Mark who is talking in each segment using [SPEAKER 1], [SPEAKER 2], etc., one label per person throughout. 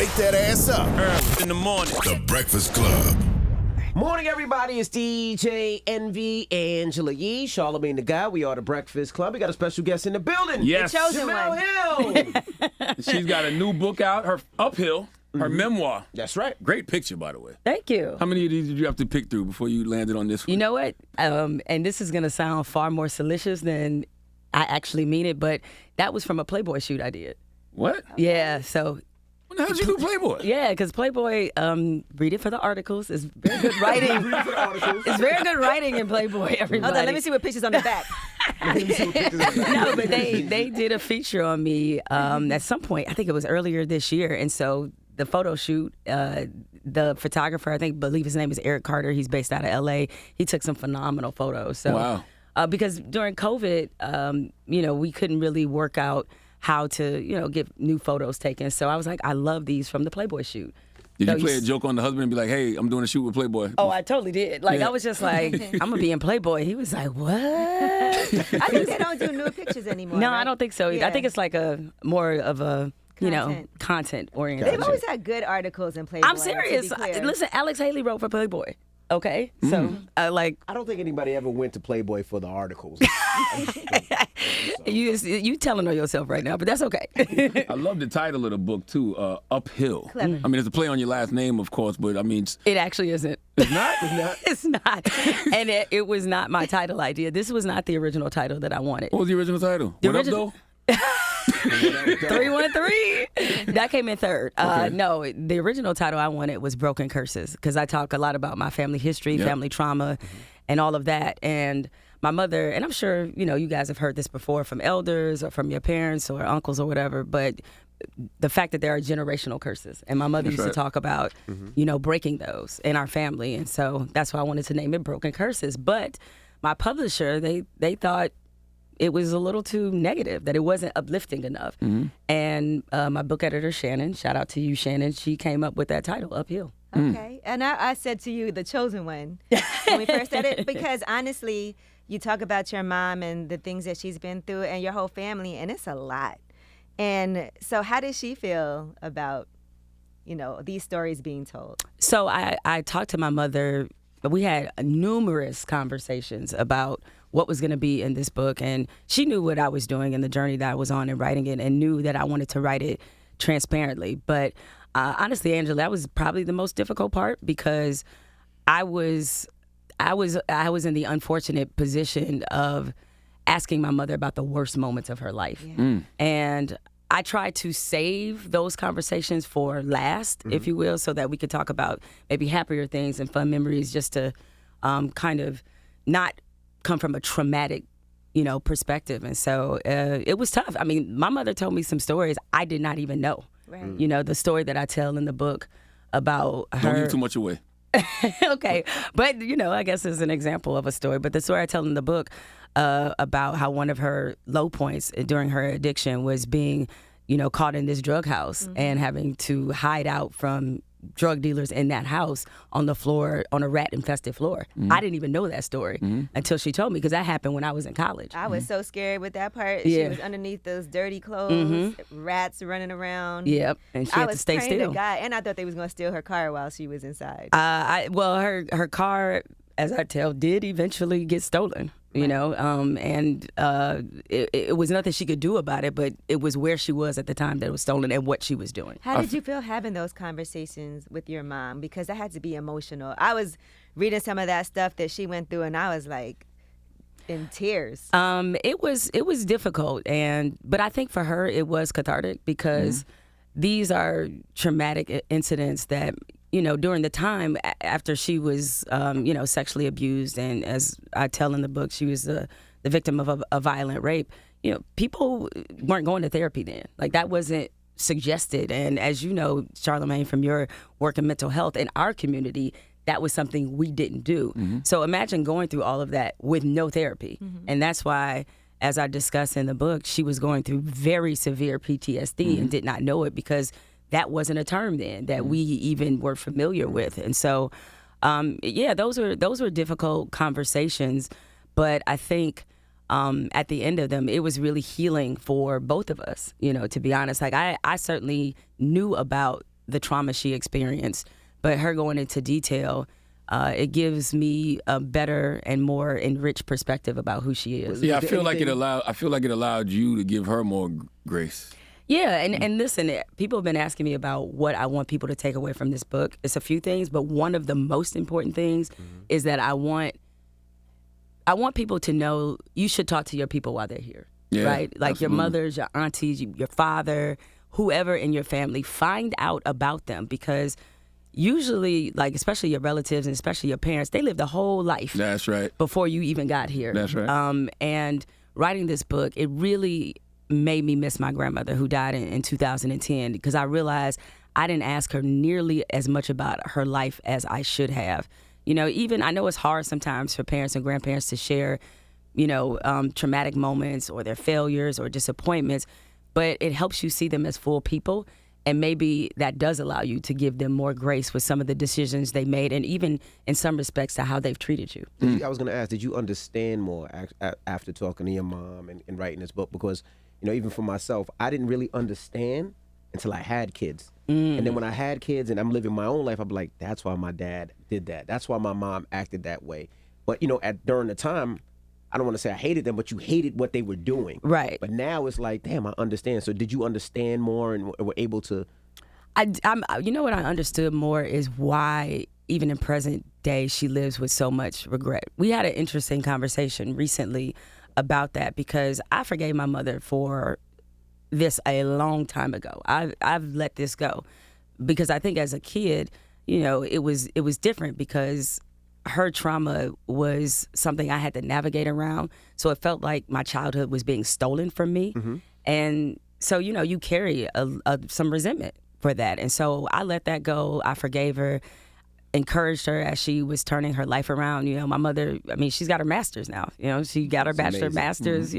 [SPEAKER 1] Wake that ass up.
[SPEAKER 2] Early in the morning.
[SPEAKER 1] The Breakfast Club.
[SPEAKER 3] Morning, everybody. It's DJ Envy, Angela Yee, Charlamagne the Guy. We are the Breakfast Club. We got a special guest in the building.
[SPEAKER 4] Yes.
[SPEAKER 3] The chosen Jemele Hill.
[SPEAKER 4] She's got a new book out, her Uphill, her memoir.
[SPEAKER 3] That's right.
[SPEAKER 4] Great picture, by the way.
[SPEAKER 5] Thank you.
[SPEAKER 4] How many of these did you have to pick through before you landed on this one?
[SPEAKER 5] You know what? And this is going to sound far more salacious than I actually mean it, but that was from a Playboy shoot I did.
[SPEAKER 4] What?
[SPEAKER 5] Yeah, so...
[SPEAKER 4] How did you do Playboy?
[SPEAKER 5] Yeah, because Playboy, read it for the articles. It's very good writing.
[SPEAKER 3] Read it for the articles.
[SPEAKER 5] It's very good writing in Playboy, everybody.
[SPEAKER 6] Hold on, let me see what pictures on the back.
[SPEAKER 5] No, but they did a feature on me at some point. I think it was earlier this year. And so the photo shoot, the photographer, believe his name is Eric Carter. He's based out of L.A. He took some phenomenal photos. So,
[SPEAKER 4] wow.
[SPEAKER 5] Because during COVID, we couldn't really work out how to, get new photos taken. So I was like, I love these from the Playboy shoot.
[SPEAKER 4] Did you play a joke on the husband and be like, hey, I'm doing a shoot with Playboy?
[SPEAKER 5] Oh, I totally did. I was just like, I'm going to be in Playboy. He was like, what?
[SPEAKER 6] I think they don't do nude pictures anymore.
[SPEAKER 5] No,
[SPEAKER 6] right?
[SPEAKER 5] I don't think so. Yeah. I think it's like more of a, content oriented.
[SPEAKER 6] They've always had good articles in Playboy.
[SPEAKER 5] I'm serious. Listen, Alex Haley wrote for Playboy. Okay, so
[SPEAKER 3] I don't think anybody ever went to Playboy for the articles.
[SPEAKER 5] you telling on yourself right now, but that's okay.
[SPEAKER 4] I love the title of the book too, Uphill.
[SPEAKER 6] Clever.
[SPEAKER 4] I mean, it's a play on your last name, of course, but I mean,
[SPEAKER 5] it actually isn't.
[SPEAKER 4] It's not. It's not.
[SPEAKER 5] It's not, and it was not my title idea. This was not the original title that I wanted.
[SPEAKER 4] What was the original title?
[SPEAKER 5] The
[SPEAKER 4] What
[SPEAKER 5] original-
[SPEAKER 4] up, though?
[SPEAKER 5] 313. That came in third.
[SPEAKER 4] Okay.
[SPEAKER 5] No, the original title I wanted was Broken Curses, because I talk a lot about my family history, family trauma, and all of that. And my mother, and I'm sure, you guys have heard this before from elders or from your parents or uncles or whatever, but the fact that there are generational curses. And my mother used to talk about, breaking those in our family. And so that's why I wanted to name it Broken Curses. But my publisher, they thought it was a little too negative, that it wasn't uplifting enough. And my book editor, Shannon, shout out to you, Shannon, she came up with that title, Uphill.
[SPEAKER 6] Okay. And I said to you, the chosen one, when we first started, because honestly, you talk about your mom and the things that she's been through and your whole family, and it's a lot. And so how does she feel about, these stories being told?
[SPEAKER 5] So I talked to my mother. We had numerous conversations about what was going to be in this book, and she knew what I was doing and the journey that I was on in writing it, and knew that I wanted to write it transparently. But honestly, Angela, that was probably the most difficult part, because I was in the unfortunate position of asking my mother about the worst moments of her life. And I tried to save those conversations for last, if you will, so that we could talk about maybe happier things and fun memories, just to kind of not come from a traumatic, perspective. And so it was tough. I mean, my mother told me some stories I did not even know. Right. The story that I tell in the book about her.
[SPEAKER 4] Don't give too much away.
[SPEAKER 5] Okay. But, I guess it's an example of a story. But the story I tell in the book about how one of her low points during her addiction was being, caught in this drug house and having to hide out from drug dealers in that house on the floor, on a rat-infested floor. I didn't even know that story until she told me, because that happened when I was in college.
[SPEAKER 6] I was so scared with that part.
[SPEAKER 5] Yeah.
[SPEAKER 6] She was underneath those dirty clothes, rats running around.
[SPEAKER 5] Yep, and she had to stay still.
[SPEAKER 6] To God, and I thought they was going to steal her car while she was inside.
[SPEAKER 5] Her car, as I tell, did eventually get stolen. And it was nothing she could do about it, but it was where she was at the time that it was stolen and what she was doing.
[SPEAKER 6] How did you feel having those conversations with your mom? Because that had to be emotional. I was reading some of that stuff that she went through, and I was like in tears.
[SPEAKER 5] It was difficult, but I think for her it was cathartic, because these are traumatic incidents that, during the time after she was, sexually abused, and as I tell in the book, she was the victim of a violent rape. People weren't going to therapy then. Like, that wasn't suggested. And as you know, Charlamagne, from your work in mental health in our community, that was something we didn't do. So imagine going through all of that with no therapy. And that's why, as I discuss in the book, she was going through very severe PTSD and did not know it, because that wasn't a term then that we even were familiar with. And so, those were difficult conversations. But I think at the end of them, it was really healing for both of us, to be honest. Like, I certainly knew about the trauma she experienced, but her going into detail, it gives me a better and more enriched perspective about who she is.
[SPEAKER 4] Yeah, I feel like it allowed you to give her more grace.
[SPEAKER 5] Yeah, and listen, people have been asking me about what I want people to take away from this book. It's a few things, but one of the most important things is that I want people to know you should talk to your people while they're here, right? Like
[SPEAKER 4] absolutely.
[SPEAKER 5] your mothers, your aunties, your father, whoever in your family, find out about them, because usually, like especially your relatives and especially your parents, they lived a whole life.
[SPEAKER 4] That's right.
[SPEAKER 5] Before you even got here.
[SPEAKER 4] That's right.
[SPEAKER 5] And writing this book, it really made me miss my grandmother, who died in 2010, because I realized I didn't ask her nearly as much about her life as I should have. You know, even I know it's hard sometimes for parents and grandparents to share, traumatic moments or their failures or disappointments, but it helps you see them as full people. And maybe that does allow you to give them more grace with some of the decisions they made, and even in some respects to how they've treated you.
[SPEAKER 3] I was going to ask, did you understand more after talking to your mom and writing this book? Because, even for myself, I didn't really understand until I had kids. And then when I had kids and I'm living my own life, I'm like, that's why my dad did that. That's why my mom acted that way. But, during the time, I don't want to say I hated them, but you hated what they were doing.
[SPEAKER 5] Right.
[SPEAKER 3] But now it's like, damn, I understand. So did you understand more and were able to?
[SPEAKER 5] What I understood more is why, even in present day, she lives with so much regret. We had an interesting conversation recently about that, because I forgave my mother for this a long time ago. I've let this go, because I think as a kid, it was different, because her trauma was something I had to navigate around. So it felt like my childhood was being stolen from me. And so, you carry some resentment for that. And so I let that go. I forgave her, encouraged her as she was turning her life around. My mother, she's got her master's now. She got her bachelor, master's.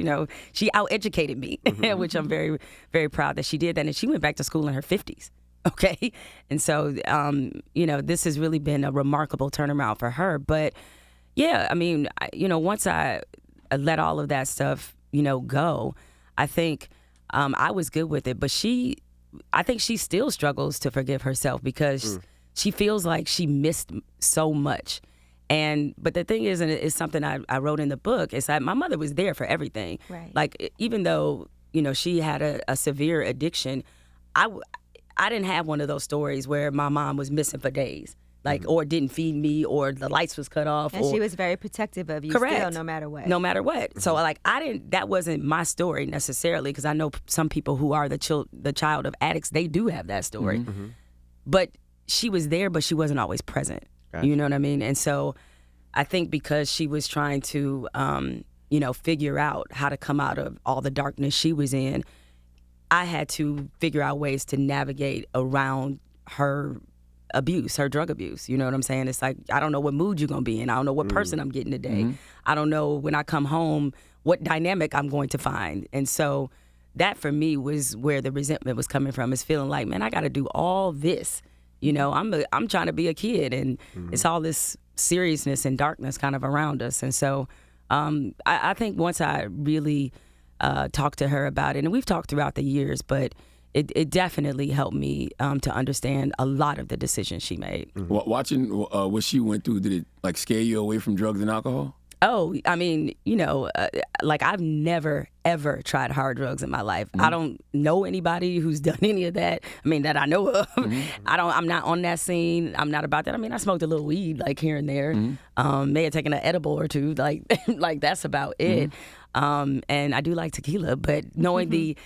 [SPEAKER 5] She out-educated me, which I'm very, very proud that she did that. And she went back to school in her 50s. Okay. And so, this has really been a remarkable turnaround for her. But yeah, once I let all of that stuff, go, I think I was good with it. But I think she still struggles to forgive herself, because she feels like she missed so much. But the thing is, and it's something I wrote in the book, is that my mother was there for everything.
[SPEAKER 6] Right.
[SPEAKER 5] Like, even though, she had a severe addiction, I didn't have one of those stories where my mom was missing for days, like, or didn't feed me, or the lights was cut off.
[SPEAKER 6] And she was very protective of you.
[SPEAKER 5] Correct.
[SPEAKER 6] Still, no matter what.
[SPEAKER 5] No matter what. So, like, that wasn't my story necessarily, because I know some people who are the child of addicts, they do have that story. But she was there, but she wasn't always present. Gotcha. You know what I mean? And so I think because she was trying to, figure out how to come out of all the darkness she was in, I had to figure out ways to navigate around her abuse, her drug abuse. You know what I'm saying? It's like, I don't know what mood you're going to be in. I don't know what person I'm getting today. I don't know when I come home what dynamic I'm going to find. And so that for me was where the resentment was coming from, is feeling like, man, I got to do all this. I'm trying to be a kid, and it's all this seriousness and darkness kind of around us. And so I think once I really talked to her about it, and we've talked throughout the years, but it definitely helped me to understand a lot of the decisions she made.
[SPEAKER 4] Watching what she went through, did it scare you away from drugs and alcohol?
[SPEAKER 5] Oh, I've never, ever tried hard drugs in my life. I don't know anybody who's done any of that. That I know of. I'm not on that scene. I'm not about that. I smoked a little weed, here and there. May have taken an edible or two. Like that's about it. And I do like tequila, but knowing the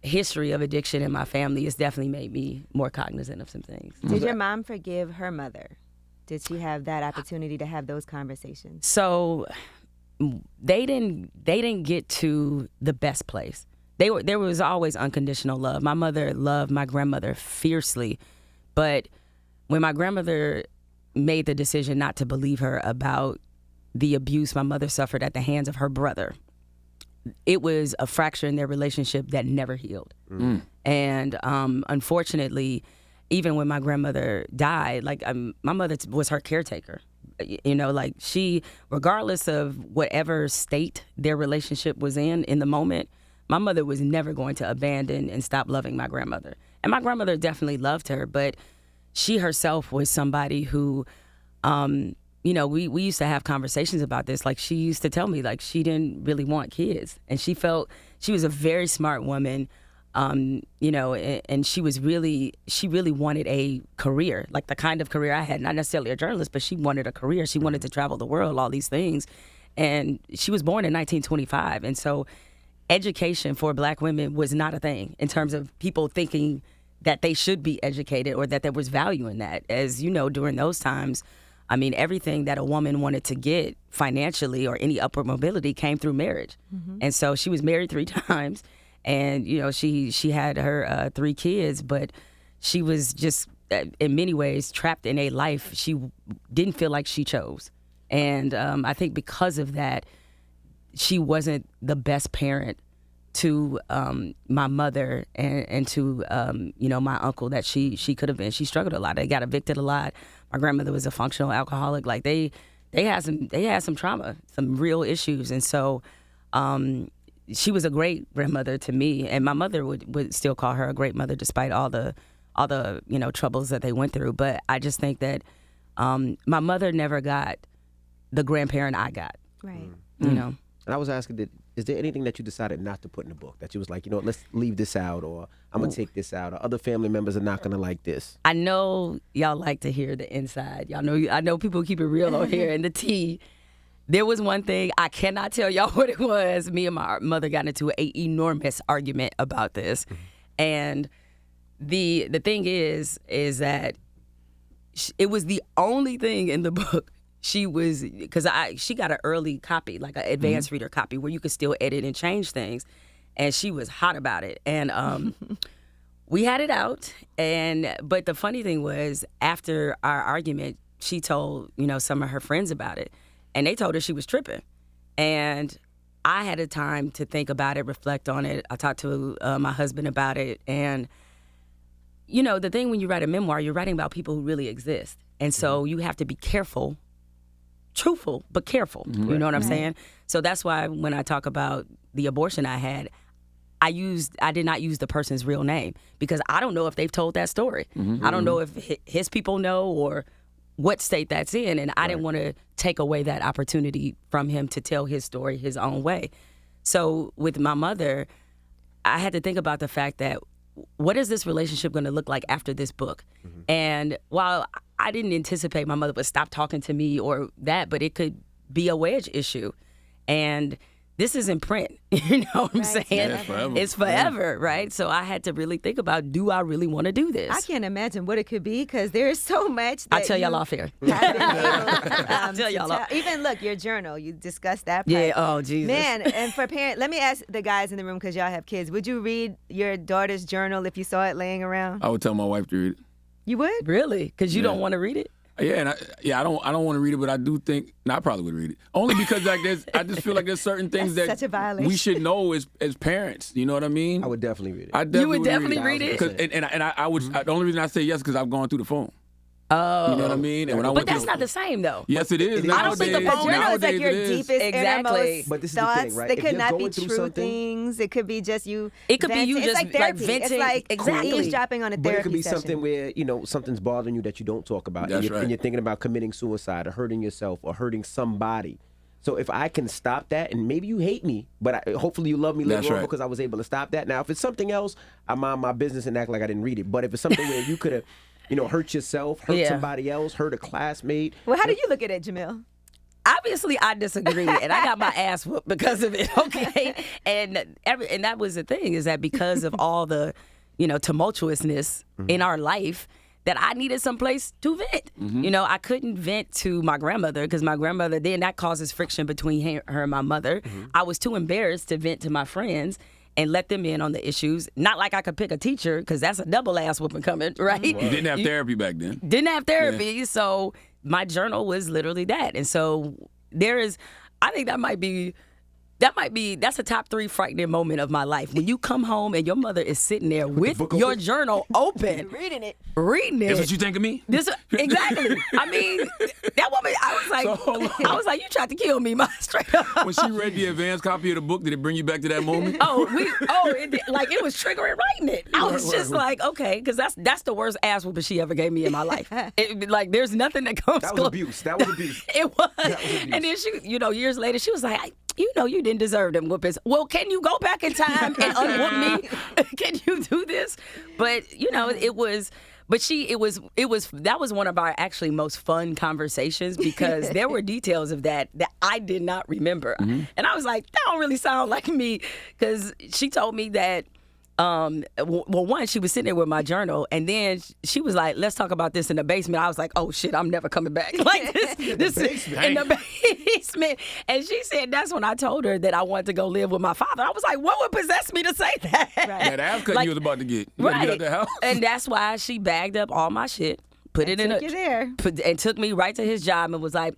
[SPEAKER 5] history of addiction in my family has definitely made me more cognizant of some things.
[SPEAKER 6] Did your mom forgive her mother? Did she have that opportunity to have those conversations?
[SPEAKER 5] So they didn't get to the best place. There was always unconditional love. My mother loved my grandmother fiercely, but when my grandmother made the decision not to believe her about the abuse my mother suffered at the hands of her brother, it was a fracture in their relationship that never healed. And unfortunately, even when my grandmother died, my mother was her caretaker. She, regardless of whatever state their relationship was in the moment, my mother was never going to abandon and stop loving my grandmother. And my grandmother definitely loved her, but she herself was somebody who, we used to have conversations about this. Like, she used to tell me, like, she didn't really want kids. And she felt she was a very smart woman, and she really wanted a career, like the kind of career I had, not necessarily a journalist, but she wanted a career. She wanted to travel the world, all these things. And she was born in 1925. And so education for Black women was not a thing in terms of people thinking that they should be educated or that there was value in that. As you know, during those times, I mean, everything that a woman wanted to get financially or any upward mobility came through marriage. Mm-hmm. And so she was married 3 times, and, she had her 3 kids, but she was just, in many ways, trapped in a life she didn't feel like she chose. And I think because of that, she wasn't the best parent to my mother and to my uncle that she could have been. She struggled a lot. They got evicted a lot. My grandmother was a functional alcoholic. Like they had some trauma, some real issues, and so she was a great grandmother to me. And my mother would still call her a great mother despite all the troubles that they went through. But I just think that my mother never got the grandparent I got.
[SPEAKER 6] Right.
[SPEAKER 3] And I was asking, is there anything that you decided not to put in the book that you was like, let's leave this out, or I'm gonna take this out, or other family members are not gonna like this?
[SPEAKER 5] I know y'all like to hear the inside. I know people keep it real on here. And the tea, there was one thing, I cannot tell y'all what it was. Me and my mother got into an enormous argument about this. And the thing is that it was the only thing in the book. She got an early copy, like an advanced reader copy, where you could still edit and change things, and she was hot about it. And we had it out, but the funny thing was, after our argument, she told some of her friends about it, and they told her she was tripping. And I had a time to think about it, reflect on it. I talked to my husband about it, and the thing when you write a memoir, you're writing about people who really exist, and so you have to be careful. Truthful, but careful. You know what I'm saying? So that's why when I talk about the abortion I had, I did not use the person's real name, because I don't know if they've told that story. I don't know if his people know or what state that's in, and I didn't want to take away that opportunity from him to tell his story his own way. So with my mother, I had to think about the fact that, what is this relationship going to look like after this book? And while I didn't anticipate my mother would stop talking to me or that, but it could be a wedge issue. And this is in print, you know what I'm saying?
[SPEAKER 4] Yeah,
[SPEAKER 5] it's forever, right? So I had to really think about, do I really want to do this?
[SPEAKER 6] I can't imagine what it could be, because there is so much that
[SPEAKER 5] I'll tell y'all off here.
[SPEAKER 6] I'll
[SPEAKER 5] tell y'all off.
[SPEAKER 6] Even look, your journal, you discussed that part.
[SPEAKER 5] Yeah, oh, Jesus.
[SPEAKER 6] Man, and for parents, let me ask the guys in the room, because y'all have kids, would you read your daughter's journal if you saw it laying around?
[SPEAKER 4] I would tell my wife to read it.
[SPEAKER 6] You would?
[SPEAKER 5] Really? Because you don't want to read it?
[SPEAKER 4] Yeah, I don't want to read it, but I do think I probably would read it. Only because I just feel like there's certain things
[SPEAKER 6] That's
[SPEAKER 4] that
[SPEAKER 6] such a violation.
[SPEAKER 4] we should know as parents. You know what I mean?
[SPEAKER 3] I would definitely read it.
[SPEAKER 4] I definitely
[SPEAKER 5] You would definitely read it?
[SPEAKER 4] 'Cause- and I would. The only reason I say yes is because I've gone through the phone.
[SPEAKER 5] Oh.
[SPEAKER 4] You know what I mean? And when I
[SPEAKER 5] But
[SPEAKER 4] went
[SPEAKER 5] that's
[SPEAKER 4] through
[SPEAKER 5] not the same, though.
[SPEAKER 4] Yes, it is.
[SPEAKER 5] I don't think the
[SPEAKER 6] The
[SPEAKER 5] phone-
[SPEAKER 6] journal is like
[SPEAKER 4] Nowadays
[SPEAKER 6] your
[SPEAKER 4] it is.
[SPEAKER 6] deepest,
[SPEAKER 5] Exactly.
[SPEAKER 6] innermost
[SPEAKER 3] But this is the
[SPEAKER 6] thoughts.
[SPEAKER 3] thing, right?
[SPEAKER 6] They
[SPEAKER 3] If
[SPEAKER 6] could
[SPEAKER 3] you're
[SPEAKER 6] not be
[SPEAKER 3] going through
[SPEAKER 6] true
[SPEAKER 3] something-
[SPEAKER 6] things. It could be just you.
[SPEAKER 5] It could be you
[SPEAKER 6] venting.
[SPEAKER 5] just,
[SPEAKER 6] it's like therapy.
[SPEAKER 5] venting.
[SPEAKER 6] It's like
[SPEAKER 5] Exactly.
[SPEAKER 6] eavesdropping on a
[SPEAKER 3] But it
[SPEAKER 6] therapy
[SPEAKER 3] could be
[SPEAKER 6] session.
[SPEAKER 3] something where, something's bothering you that you don't talk about.
[SPEAKER 4] That's
[SPEAKER 3] and
[SPEAKER 4] right.
[SPEAKER 3] you're thinking about committing suicide or hurting yourself or hurting somebody. So if I can stop that, and maybe you hate me, but hopefully you love me later
[SPEAKER 4] That's
[SPEAKER 3] on
[SPEAKER 4] right.
[SPEAKER 3] because I was able to stop that. Now, if it's something else, I mind my business and act like I didn't read it. But if it's something where you could have, hurt yourself, hurt somebody else, hurt a classmate.
[SPEAKER 6] Well, how do you look at it, Jemele?
[SPEAKER 5] Obviously, I disagree, and I got my ass whooped because of it. Okay, and that was the thing, is that because of all the, tumultuousness in our life, that I needed some place to vent. I couldn't vent to my grandmother, because my grandmother, then that causes friction between her and my mother. I was too embarrassed to vent to my friends and let them in on the issues. Not like I could pick a teacher, because that's a double ass whooping coming, right?
[SPEAKER 4] You didn't have therapy back then.
[SPEAKER 5] Didn't have therapy, so my journal was literally that. And so I think that might be that's a top 3 frightening moment of my life. When you come home and your mother is sitting there with your journal open.
[SPEAKER 6] Reading it.
[SPEAKER 4] That's what you think of me?
[SPEAKER 5] Exactly. I mean, that woman, I was like, you tried to kill me, straight up.
[SPEAKER 4] When she read the advanced copy of the book, did it bring you back to that moment?
[SPEAKER 5] It was triggering writing it. I was just like, okay, because that's the worst ass whooping she ever gave me in my life. There's nothing that comes
[SPEAKER 3] That was abuse. That was abuse.
[SPEAKER 5] It was. And then she, years later, she was like, you didn't deserve them whoopings. Well, can you go back in time and unwhoop me? Can you do this? But, it was... But that was one of our actually most fun conversations because there were details of that I did not remember. Mm-hmm. And I was like, that don't really sound like me, because she told me that, one, she was sitting there with my journal, and then she was like, let's talk about this in the basement. I was like, oh shit, I'm never coming back. Like this in the basement. And she said that's when I told her that I wanted to go live with my father. I was like, what would possess me to say that?
[SPEAKER 4] Right. That ass cut you was about to get. You right. Get out the house.
[SPEAKER 5] And that's why she bagged up all my shit, and took me right to his job and was like,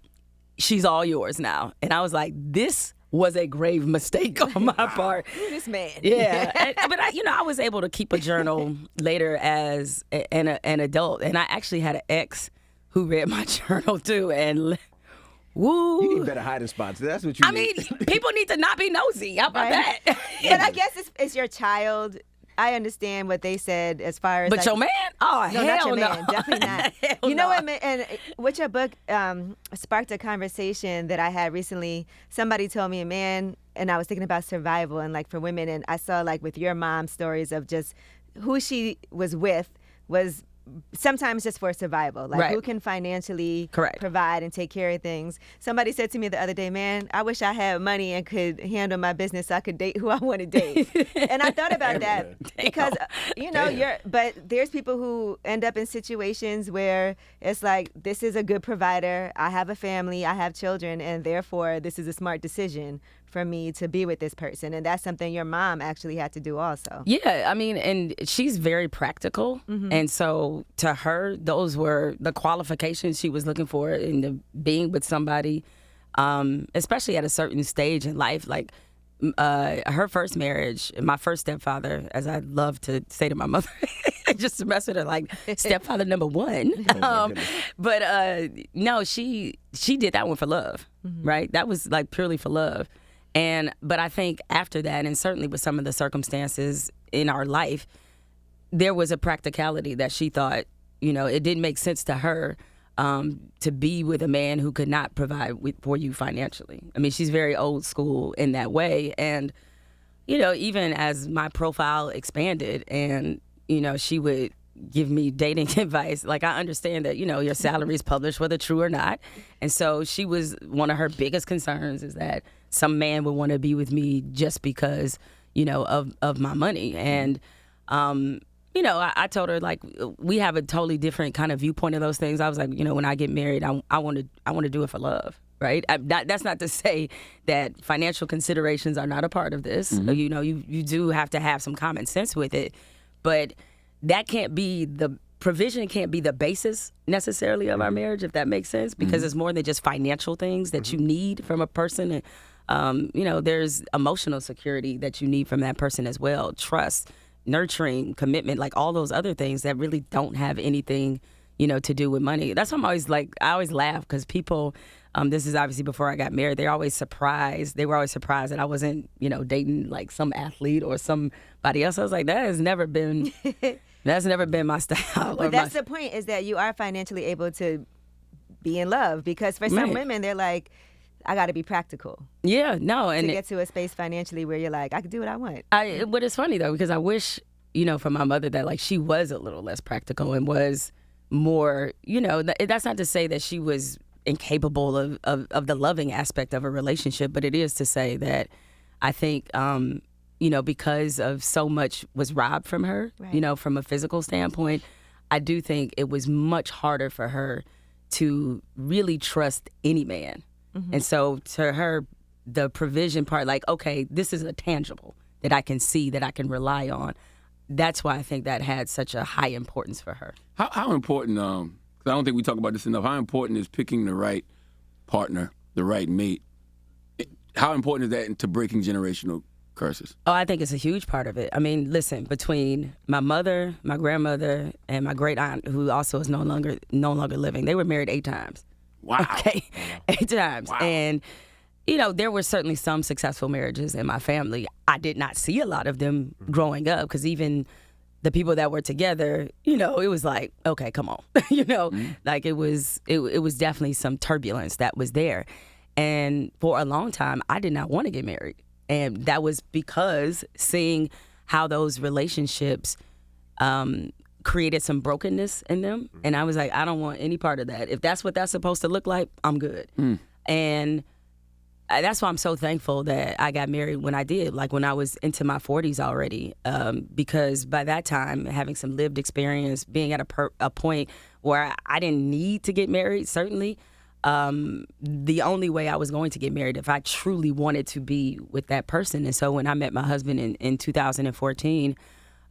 [SPEAKER 5] she's all yours now. And I was like, this was a grave mistake on my part.
[SPEAKER 6] This man.
[SPEAKER 5] Yeah. But I was able to keep a journal later as an adult. And I actually had an ex who read my journal too. And woo.
[SPEAKER 3] You need better hiding spots. That's what you need.
[SPEAKER 5] I mean, people need to not be nosy. How about that?
[SPEAKER 6] But I guess it's your child. I understand what they said as far as.
[SPEAKER 5] But your man? Oh,
[SPEAKER 6] no,
[SPEAKER 5] hell
[SPEAKER 6] not your
[SPEAKER 5] no.
[SPEAKER 6] man. Definitely not. You know what, man? And with your book, sparked a conversation that I had recently. Somebody told me, man, and I was thinking about survival and like for women, and I saw like with your mom stories of just who she was with was sometimes just for survival, like
[SPEAKER 5] right.
[SPEAKER 6] Who can financially
[SPEAKER 5] Correct.
[SPEAKER 6] Provide and take care of things. Somebody said to me the other day, man, I wish I had money and could handle my business so I could date who I want to date. And I thought about that because but there's people who end up in situations where it's like, this is a good provider, I have a family, I have children, and therefore this is a smart decision for me to be with this person. And that's something your mom actually had to do also.
[SPEAKER 5] Yeah, I mean, and she's very practical. Mm-hmm. And so to her, those were the qualifications she was looking for in being with somebody, especially at a certain stage in life. Like her first marriage, my first stepfather, as I love to say to my mother, just to mess with her, like stepfather number 1. No, she did that one for love, mm-hmm. right? That was like purely for love. But I think after that, and certainly with some of the circumstances in our life, there was a practicality that she thought, it didn't make sense to her to be with a man who could not provide for you financially. I mean, she's very old school in that way. And, even as my profile expanded and, she would give me dating advice, like I understand that, your salary is published, whether true or not. And so one of her biggest concerns is that some man would want to be with me just because, of my money. And, I told her, like, we have a totally different kind of viewpoint of those things. I was like, when I get married, I want to do it for love, right? That's not to say that financial considerations are not a part of this. Mm-hmm. You do have to have some common sense with it, but that provision can't be the basis necessarily of our marriage, if that makes sense, because mm-hmm. it's more than just financial things that mm-hmm. you need from a person. And, there's emotional security that you need from that person as well. Trust, nurturing, commitment, like all those other things that really don't have anything, to do with money. That's why I always laugh because people, this is obviously before I got married, they were always surprised that I wasn't, dating like some athlete or somebody else. I was like, that has never been my style.
[SPEAKER 6] Well, that's the point, is that you are financially able to be in love, because for some women, they're like, I got to be practical.
[SPEAKER 5] Yeah, no. And
[SPEAKER 6] to get to a space financially where you're like, I can do what I want.
[SPEAKER 5] But it's funny, though, because I wish, for my mother that, like, she was a little less practical and was more, that's not to say that she was incapable of the loving aspect of a relationship, but it is to say that I think, because of so much was robbed from her, right. From a physical standpoint, I do think it was much harder for her to really trust any man. Mm-hmm. And so to her, the provision part, like, okay, this is a tangible that I can see, that I can rely on. That's why I think that had such a high importance for her.
[SPEAKER 4] How important, because I don't think we talk about this enough, how important is picking the right partner, the right mate, how important is that to breaking generational curses?
[SPEAKER 5] Oh, I think it's a huge part of it. I mean, listen, between my mother, my grandmother, and my great aunt, who also is no longer living, they were married 8 times.
[SPEAKER 4] Wow.
[SPEAKER 5] Okay, 8 times.
[SPEAKER 4] Wow.
[SPEAKER 5] And, you know, there were certainly some successful marriages in my family. I did not see a lot of them growing up, because even the people that were together, you know, it was like, okay, come on. You know, like it was definitely some turbulence that was there. And for a long time, I did not want to get married. And that was because seeing how those relationships created some brokenness in them. And I was like, I don't want any part of that. If that's what that's supposed to look like, I'm good. And that's why I'm so thankful that I got married when I did, like when I was into my 40s already, because by that time, having some lived experience, being at a point where I didn't need to get married, certainly, the only way I was going to get married if I truly wanted to be with that person. And so when I met my husband in 2014,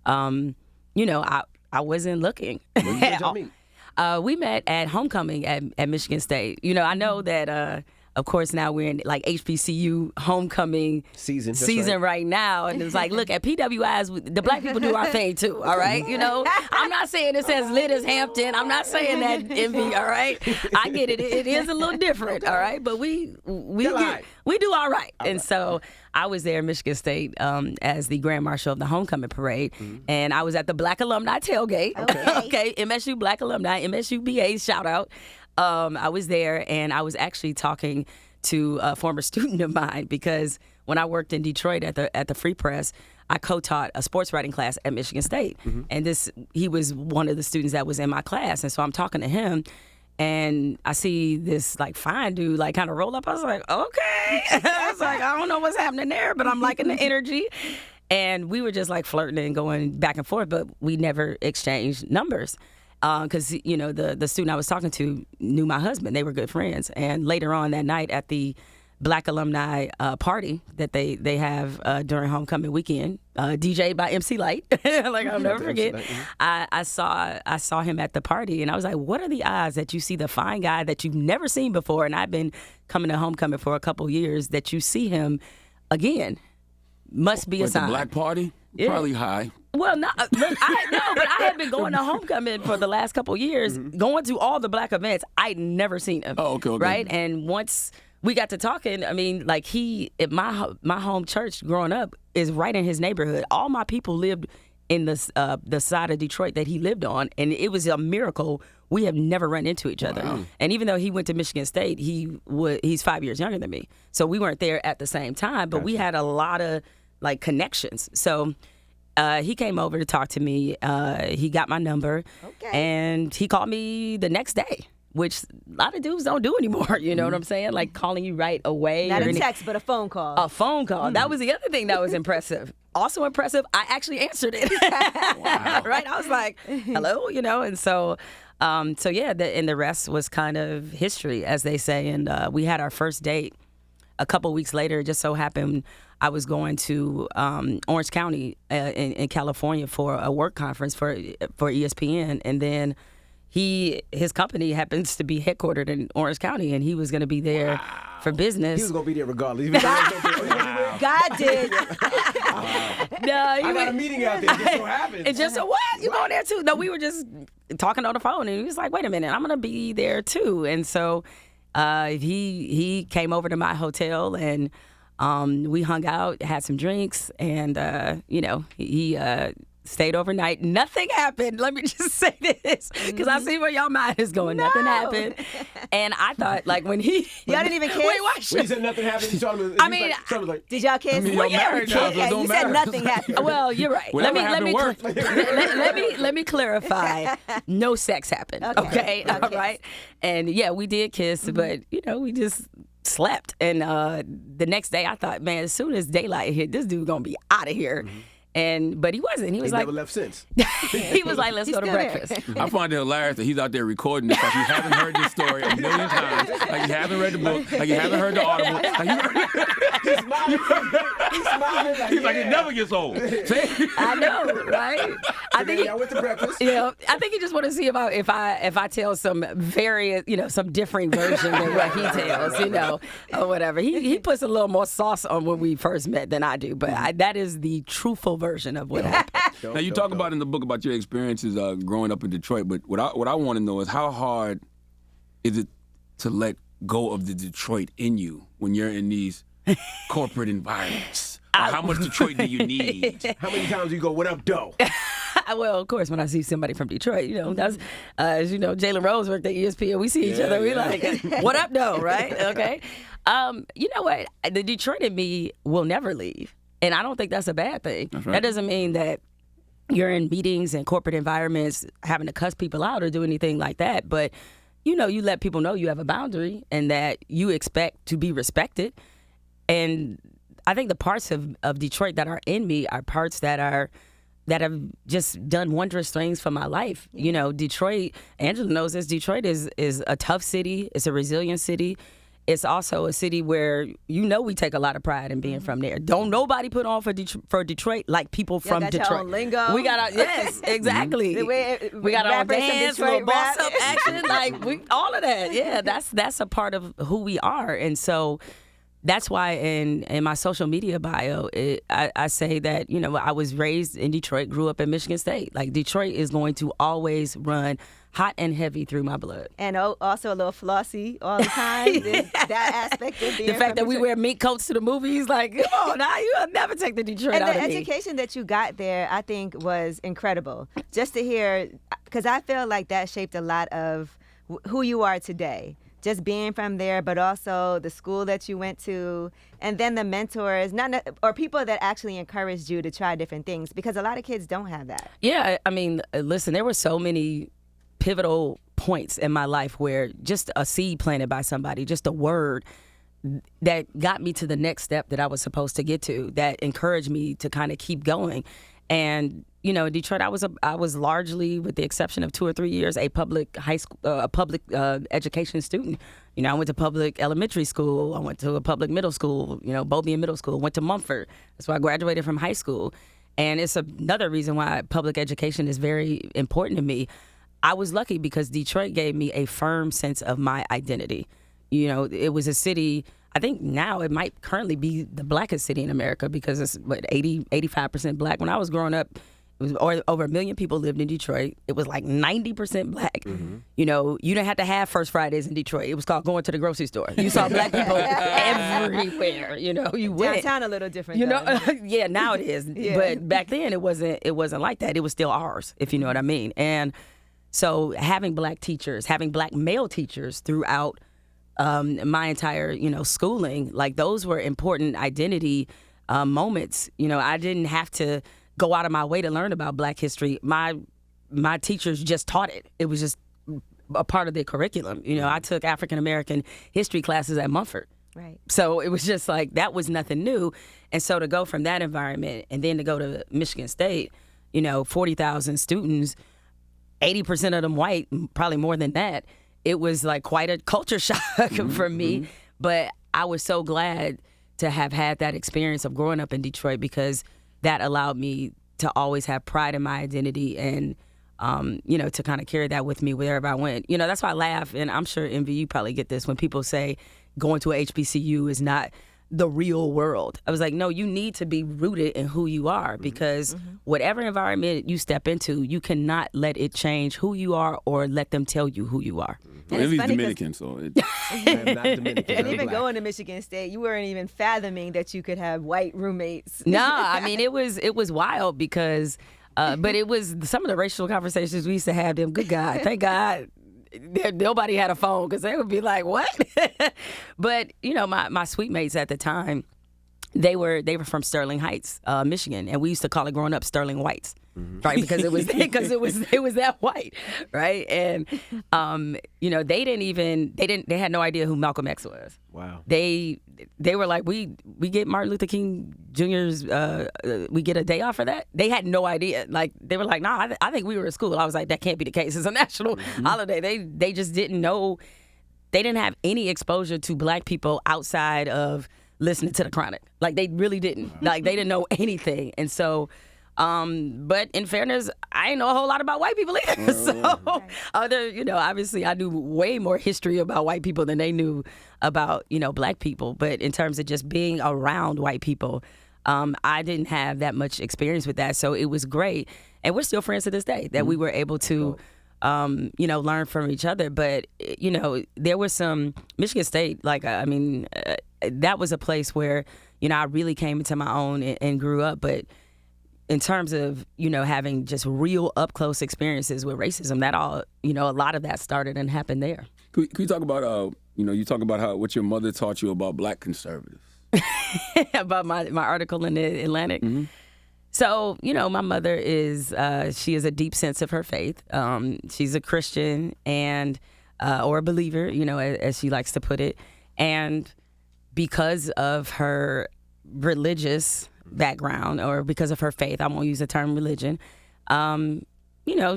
[SPEAKER 5] you know, I wasn't looking. We met at homecoming at Michigan State. You know, I know that, of course, now we're in like HBCU homecoming season right now. And it's like, look, at PWIs, the black people do our thing too, all right? You know, I'm not saying it's as lit as Hampton. I'm not saying that envy, all right? I get it. It is a little different, all right? But we do all right. And so I was there in Michigan State as the Grand Marshal of the Homecoming Parade. And I was at the Black Alumni Tailgate. Okay, MSU Black Alumni, MSU BA, shout out. I was there, and I was actually talking to a former student of mine, because when I worked in Detroit at the Free Press, I co-taught a sports writing class at Michigan State. And he was one of the students that was in my class. And so I'm talking to him, and I see this like fine dude like kind of roll up. I was like, okay. I was like, I don't know what's happening there, but I'm liking the energy. And we were just like flirting and going back and forth, but we never exchanged numbers. Because, you know, the student I was talking to knew my husband. They were good friends. And later on that night at the Black Alumni party that they have during homecoming weekend, DJ'd by MC Light, like I'll never forget, I saw him at the party, and I was like, what are the odds that you see the fine guy that you've never seen before, and I've been coming to homecoming for a couple years, that you see him again? Must be a sign.
[SPEAKER 4] The black party?
[SPEAKER 5] Yeah.
[SPEAKER 4] Probably high.
[SPEAKER 5] Well, no, look, but I had been going to homecoming for the last couple years, going to all the black events. I'd never seen him.
[SPEAKER 4] Oh, okay.
[SPEAKER 5] Right? And once we got to talking, I mean, like my home church growing up is right in his neighborhood. All my people lived in the side of Detroit that he lived on, and it was a miracle we have never run into each other.
[SPEAKER 4] Wow.
[SPEAKER 5] And even though he went to Michigan State, he's 5 years younger than me, so we weren't there at the same time, but we had a lot of like connections. So he came over to talk to me. He got my number, and he called me the next day, which a lot of dudes don't do anymore. You know what I'm saying? Like calling you right away.
[SPEAKER 6] Not a text, but a phone call.
[SPEAKER 5] A phone call. That was the other thing that was impressive. Also impressive, I actually answered it. Wow. Right? I was like, hello, you know, and so yeah, and the rest was kind of history, as they say. And we had our first date a couple weeks later. It just so happened I was going to Orange County in California for a work conference for ESPN, and then his company happens to be headquartered in Orange County, and he was going to be there for business.
[SPEAKER 3] He was going to be there regardless.
[SPEAKER 6] God did.
[SPEAKER 5] No,
[SPEAKER 3] I got a meeting out there. It just so happens.
[SPEAKER 5] It just so what? You going there too? No, we were just talking on the phone, and he was like, "Wait a minute, I'm going to be there too." And so he came over to my hotel, and we hung out, had some drinks, and you know, he stayed overnight. Nothing happened. Let me just say this, because I see where y'all mind is going. No. Nothing happened. And I thought, like, when he...
[SPEAKER 6] Y'all didn't even kiss?
[SPEAKER 5] Wait, why should...
[SPEAKER 3] When he said nothing happened,
[SPEAKER 6] did y'all kiss?
[SPEAKER 4] Y'all married now, so it don't
[SPEAKER 6] you
[SPEAKER 4] matter.
[SPEAKER 6] said nothing happened.
[SPEAKER 5] Well, you're right.
[SPEAKER 4] Let
[SPEAKER 5] me clarify. No sex happened. Okay? All right? And, yeah, we did kiss, but, you know, we just slept. And the next day, I thought, man, as soon as daylight hit, this dude going to be out of here. But he wasn't. He was
[SPEAKER 3] He
[SPEAKER 5] like,
[SPEAKER 3] never left since.
[SPEAKER 5] he was like, let's go to
[SPEAKER 6] still there.
[SPEAKER 5] breakfast.
[SPEAKER 4] I find it hilarious that he's out there recording this like you haven't heard this story a million times, like you haven't read the book, like you haven't heard the audible.
[SPEAKER 3] He's smiling. He's smiling.
[SPEAKER 4] He's like, it never gets old. See?
[SPEAKER 5] I know, right? I think
[SPEAKER 3] I went to breakfast.
[SPEAKER 5] I think he just want to see about if I tell some various, some differing version than what he tells, or whatever. He puts a little more sauce on when we first met than I do, but that is the truthful version of what happened.
[SPEAKER 4] Now you talk about in the book about your experiences growing up in Detroit, but what I want to know is how hard is it to let go of the Detroit in you when you're in these corporate environments? Or how much Detroit do you need?
[SPEAKER 3] How many times do you go, what up, doe?
[SPEAKER 5] Well, of course, when I see somebody from Detroit, that's, as you know, Jalen Rose worked at ESPN. We see each other. We like, what up, though, right? Okay. You know what? The Detroit in me will never leave. And I don't think that's a bad thing.
[SPEAKER 4] That's right.
[SPEAKER 5] That doesn't mean that you're in meetings and corporate environments having to cuss people out or do anything like that. But, you let people know you have a boundary and that you expect to be respected. And I think the parts of Detroit that are in me are parts that have just done wondrous things for my life. Detroit, Angela knows this, Detroit is a tough city. It's a resilient city. It's also a city where we take a lot of pride in being from there. Don't nobody put on for Detroit like people from
[SPEAKER 6] got
[SPEAKER 5] Detroit.
[SPEAKER 6] Your own lingo.
[SPEAKER 5] We got our yes, exactly. We got our dance, little boss up action, all of that. Yeah, that's a part of who we are, and so. That's why in my social media bio, I say that, I was raised in Detroit, grew up in Michigan State. Like, Detroit is going to always run hot and heavy through my blood.
[SPEAKER 6] And also a little flossy all the time. That aspect of being
[SPEAKER 5] the fact that we
[SPEAKER 6] Detroit.
[SPEAKER 5] wear mink coats to the movies, like, come on now, you'll never take the Detroit
[SPEAKER 6] and
[SPEAKER 5] out
[SPEAKER 6] the
[SPEAKER 5] of me.
[SPEAKER 6] education that you got there, I think, was incredible. Just to hear, because I feel like that shaped a lot of who you are today. Just being from there, but also the school that you went to, and then the mentors, or people that actually encouraged you to try different things, because a lot of kids don't have that.
[SPEAKER 5] Yeah, I mean, listen, there were so many pivotal points in my life where just a seed planted by somebody, just a word that got me to the next step that I was supposed to get to, that encouraged me to kind of keep going. And in Detroit, I was largely, with the exception of 2 or 3 years, a public high school, education student. I went to public elementary school. I went to a public middle school. Bobian Middle School. Went to Mumford. That's why I graduated from high school. And it's another reason why public education is very important to me. I was lucky because Detroit gave me a firm sense of my identity. It was a city. I think now it might currently be the blackest city in America because it's 85% black. When I was growing up, it was over 1 million people lived in Detroit. It was like 90% black. Mm-hmm. You didn't have to have First Fridays in Detroit. It was called going to the grocery store. You saw black people everywhere. You went.
[SPEAKER 6] Downtown a little different.
[SPEAKER 5] Yeah, now it is. Yeah. But back then it wasn't like that. It was still ours, if you know what I mean. And so having black teachers, having black male teachers throughout my entire, schooling, like those were important identity moments. I didn't have to go out of my way to learn about Black history. My teachers just taught it. It was just a part of the curriculum. I took African American history classes at Mumford.
[SPEAKER 6] Right.
[SPEAKER 5] So it was just like, that was nothing new. And so to go from that environment and then to go to Michigan State, 40,000 students, 80% of them white, probably more than that. It was like quite a culture shock for me. But I was so glad to have had that experience of growing up in Detroit because that allowed me to always have pride in my identity and, to kind of carry that with me wherever I went. That's why I laugh, and I'm sure, Envy, you probably get this when people say going to a HBCU is not the real world. I was like, no, you need to be rooted in who you are because whatever environment you step into, you cannot let it change who you are or let them tell you who you are.
[SPEAKER 4] Envy's Dominican, so
[SPEAKER 3] I'm not Dominican.
[SPEAKER 6] And
[SPEAKER 3] I'm
[SPEAKER 6] even
[SPEAKER 3] black.
[SPEAKER 6] going to Michigan State, you weren't even fathoming that you could have white roommates.
[SPEAKER 5] No, I mean, it was wild because, but it was some of the racial conversations we used to have them. Good God, thank God. Nobody had a phone because they would be like, what? But, my suite mates at the time, they were from Sterling Heights, Michigan. And we used to call it growing up Sterling Whites right? Because it was that white, right? And they had no idea who Malcolm X was.
[SPEAKER 3] Wow.
[SPEAKER 5] They were like, we get Martin Luther King Jr.'s we get a day off for that. They had no idea. Like they were like, nah, I think we were at school. I was like, that can't be the case. It's a national holiday. They just didn't know. They didn't have any exposure to black people outside of listening to the Chronic. Like they really didn't. Like they didn't know anything. And so, but in fairness, I didn't know a whole lot about white people either. So obviously I knew way more history about white people than they knew about, black people. But in terms of just being around white people, I didn't have that much experience with that. So it was great. And we're still friends to this day that we were able to learn from each other. But, there was some Michigan State, that was a place where, I really came into my own and grew up. But in terms of, having just real up close experiences with racism, that all, a lot of that started and happened there.
[SPEAKER 4] Can you talk about, you talk about what your mother taught you about black conservatives?
[SPEAKER 5] About my article in the Atlantic? Mm-hmm. So, my mother she is a deep sense of her faith. She's a Christian and or a believer, as she likes to put it. And because of her religious background or because of her faith, I won't use the term religion,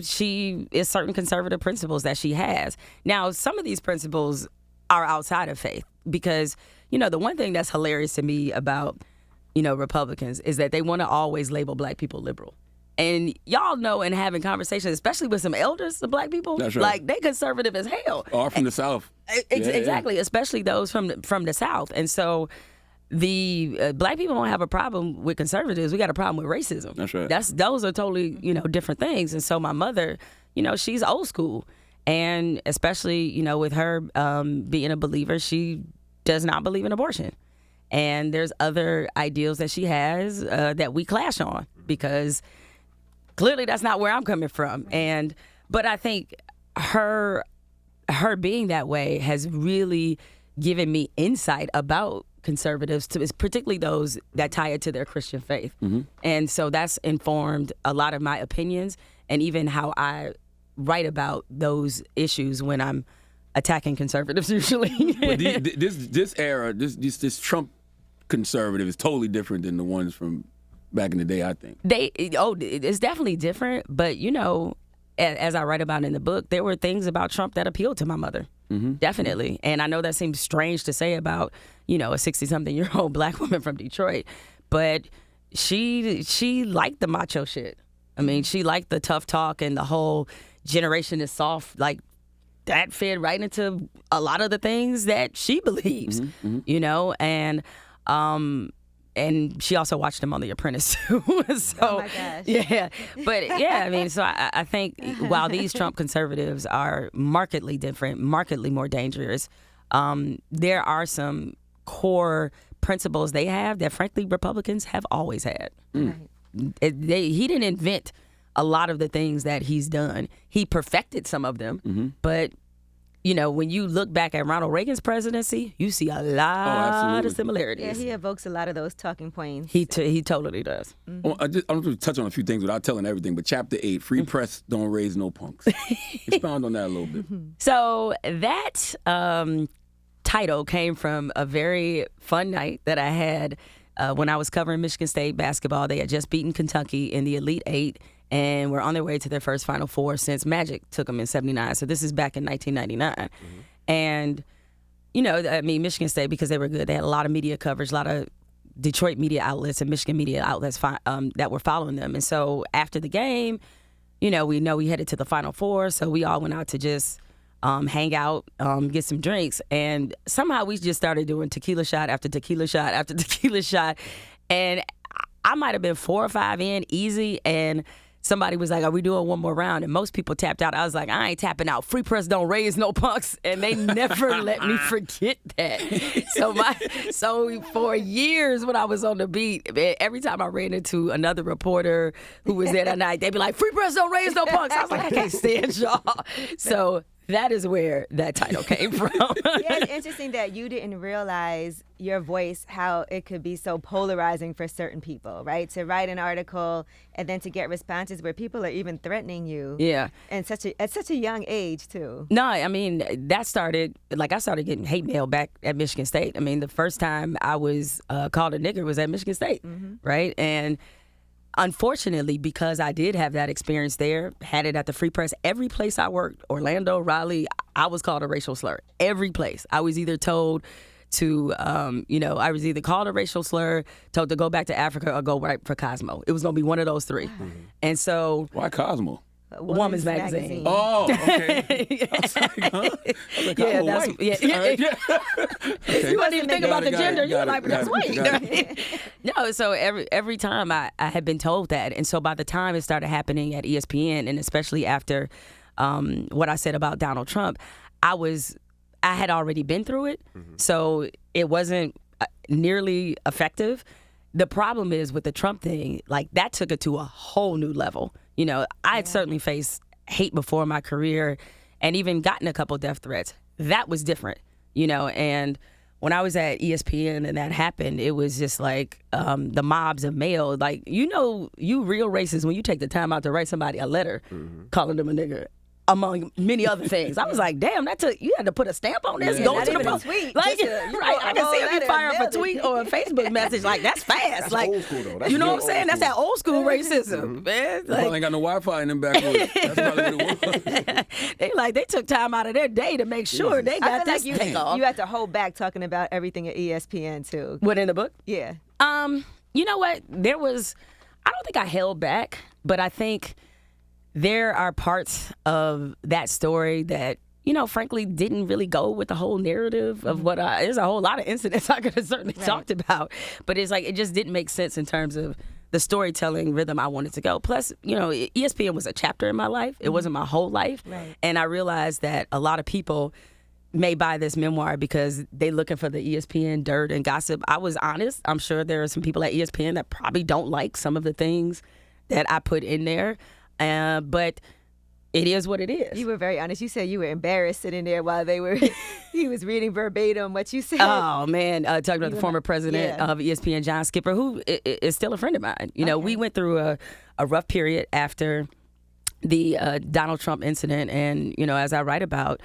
[SPEAKER 5] she is certain conservative principles that she has. Now, some of these principles are outside of faith because, the one thing that's hilarious to me about Republicans is that they want to always label black people liberal. And y'all know in having conversations, especially with some elders, the black people,
[SPEAKER 4] that's right.
[SPEAKER 5] Like they conservative as hell.
[SPEAKER 4] Or from the South.
[SPEAKER 5] Exactly, especially those from the South. And so the black people don't have a problem with conservatives. We got a problem with racism.
[SPEAKER 4] That's right.
[SPEAKER 5] Those are totally, different things. And so my mother, she's old school. And especially, with her being a believer, she does not believe in abortion. And there's other ideals that she has that we clash on because clearly that's not where I'm coming from. But I think her being that way has really given me insight about conservatives, particularly those that tie it to their Christian faith. Mm-hmm. And so that's informed a lot of my opinions and even how I write about those issues when I'm attacking conservatives usually.
[SPEAKER 4] But this era, this Trump conservative is totally different than the ones from back in the day, I think. It's definitely different, but as I write about in the book, there were things about Trump that appealed to my mother. Mm-hmm. Definitely. And I know that seems strange to say about, a 60-something-year-old black woman from Detroit, but she liked the macho shit. I mean, she liked the tough talk and the whole generation is soft, like that fed right into a lot of the things that she believes, and she also watched him on The Apprentice too. So,
[SPEAKER 6] oh my gosh.
[SPEAKER 5] Yeah. But yeah, I mean, so I think while these Trump conservatives are markedly different, markedly more dangerous, there are some core principles they have that frankly Republicans have always had.
[SPEAKER 6] Right.
[SPEAKER 5] He didn't invent a lot of the things that he's done. He perfected some of them, but when you look back at Ronald Reagan's presidency, you see a lot of similarities.
[SPEAKER 6] Yeah, he evokes a lot of those talking points.
[SPEAKER 5] He totally does.
[SPEAKER 6] Mm-hmm.
[SPEAKER 4] I'm going to touch on a few things without telling everything, but Chapter 8, Free Press Don't Raise No Punks. Expound on that a little bit.
[SPEAKER 5] So that title came from a very fun night that I had when I was covering Michigan State basketball. They had just beaten Kentucky in the Elite Eight and were on their way to their first Final Four since Magic took them in '79. So this is back in 1999. Mm-hmm. And, Michigan State, because they were good, they had a lot of media coverage, a lot of Detroit media outlets and Michigan media outlets that were following them. And so after the game, we headed to the Final Four. So we all went out to just hang out, get some drinks. And somehow we just started doing tequila shot after tequila shot after tequila shot. And I might have been 4 or 5 in, easy, and somebody was like, are we doing one more round? And most people tapped out. I was like, I ain't tapping out. Free press don't raise no punks. And they never let me forget that. So for years when I was on the beat, every time I ran into another reporter who was there that night, they'd be like, free press don't raise no punks. I was like, I can't stand y'all. So That is where that title came from.
[SPEAKER 6] Yeah, it's interesting that you didn't realize your voice, how it could be so polarizing for certain people, right? To write an article and then to get responses where people are even threatening you.
[SPEAKER 5] Yeah.
[SPEAKER 6] And at such a young age, too.
[SPEAKER 5] No, I mean, I started getting hate mail back at Michigan State. I mean, the first time I was called a nigger was at Michigan State, right? And unfortunately, because I did have that experience there, had it at the Free Press, every place I worked, Orlando, Raleigh, I was called a racial slur. Every place. I was either told to, I was either called a racial slur, told to go back to Africa, or go right for Cosmo. It was going to be one of those three. And so...
[SPEAKER 4] Why Cosmo?
[SPEAKER 5] Woman's Magazine.
[SPEAKER 4] Oh, okay. I was like, huh? I was like,
[SPEAKER 5] Yeah,
[SPEAKER 4] oh,
[SPEAKER 5] that's
[SPEAKER 4] white.
[SPEAKER 5] yeah. You wouldn't even think about the gender. You're like, but that's white.
[SPEAKER 4] Got
[SPEAKER 5] No, so every time I had been told that, and so by the time it started happening at ESPN, and especially after what I said about Donald Trump, I had already been through it, so it wasn't nearly effective. The problem is with the Trump thing, like that took it to a whole new level. You know, I had certainly faced hate before my career and even gotten a couple death threats. That was different, and when I was at ESPN and that happened, it was just like the mobs of mail. Like, you real racist when you take the time out to write somebody a letter calling them a nigger, among many other things. I was like, damn, you had to put a stamp on this,
[SPEAKER 4] Yeah.
[SPEAKER 5] go
[SPEAKER 6] Not
[SPEAKER 5] to the
[SPEAKER 6] even a
[SPEAKER 5] post.
[SPEAKER 6] tweet,
[SPEAKER 5] Like,
[SPEAKER 6] just
[SPEAKER 5] right, I can see if you fire up a tweet or a Facebook message, like, that's fast.
[SPEAKER 3] That's
[SPEAKER 5] like,
[SPEAKER 3] old school, though. That's
[SPEAKER 5] you know
[SPEAKER 3] real
[SPEAKER 5] what I'm saying?
[SPEAKER 3] old
[SPEAKER 5] That's that old school racism, man.
[SPEAKER 4] Probably ain't got no Wi-Fi in them backwoods. That's probably what it was.
[SPEAKER 5] They took time out of their day to make sure they
[SPEAKER 6] I
[SPEAKER 5] got
[SPEAKER 6] feel
[SPEAKER 5] this
[SPEAKER 6] like
[SPEAKER 5] thing off.
[SPEAKER 6] you had to hold back talking about everything at ESPN, too.
[SPEAKER 5] What, in the book?
[SPEAKER 6] Yeah.
[SPEAKER 5] You know what? I don't think I held back, but I think there are parts of that story that, frankly, didn't really go with the whole narrative of there's a whole lot of incidents I could have certainly talked about, but it's like, it just didn't make sense in terms of the storytelling rhythm I wanted to go. Plus, ESPN was a chapter in my life. It wasn't my whole life.
[SPEAKER 6] Right.
[SPEAKER 5] And I realized that a lot of people may buy this memoir because they looking for the ESPN dirt and gossip. I was honest. I'm sure there are some people at ESPN that probably don't like some of the things that I put in there. But it is what it is.
[SPEAKER 6] You were very honest. You said you were embarrassed sitting there while he was reading verbatim what you said.
[SPEAKER 5] Oh, man. Talking about the former president of ESPN, John Skipper, who is still a friend of mine. We went through a rough period after the Donald Trump incident. And, as I write about,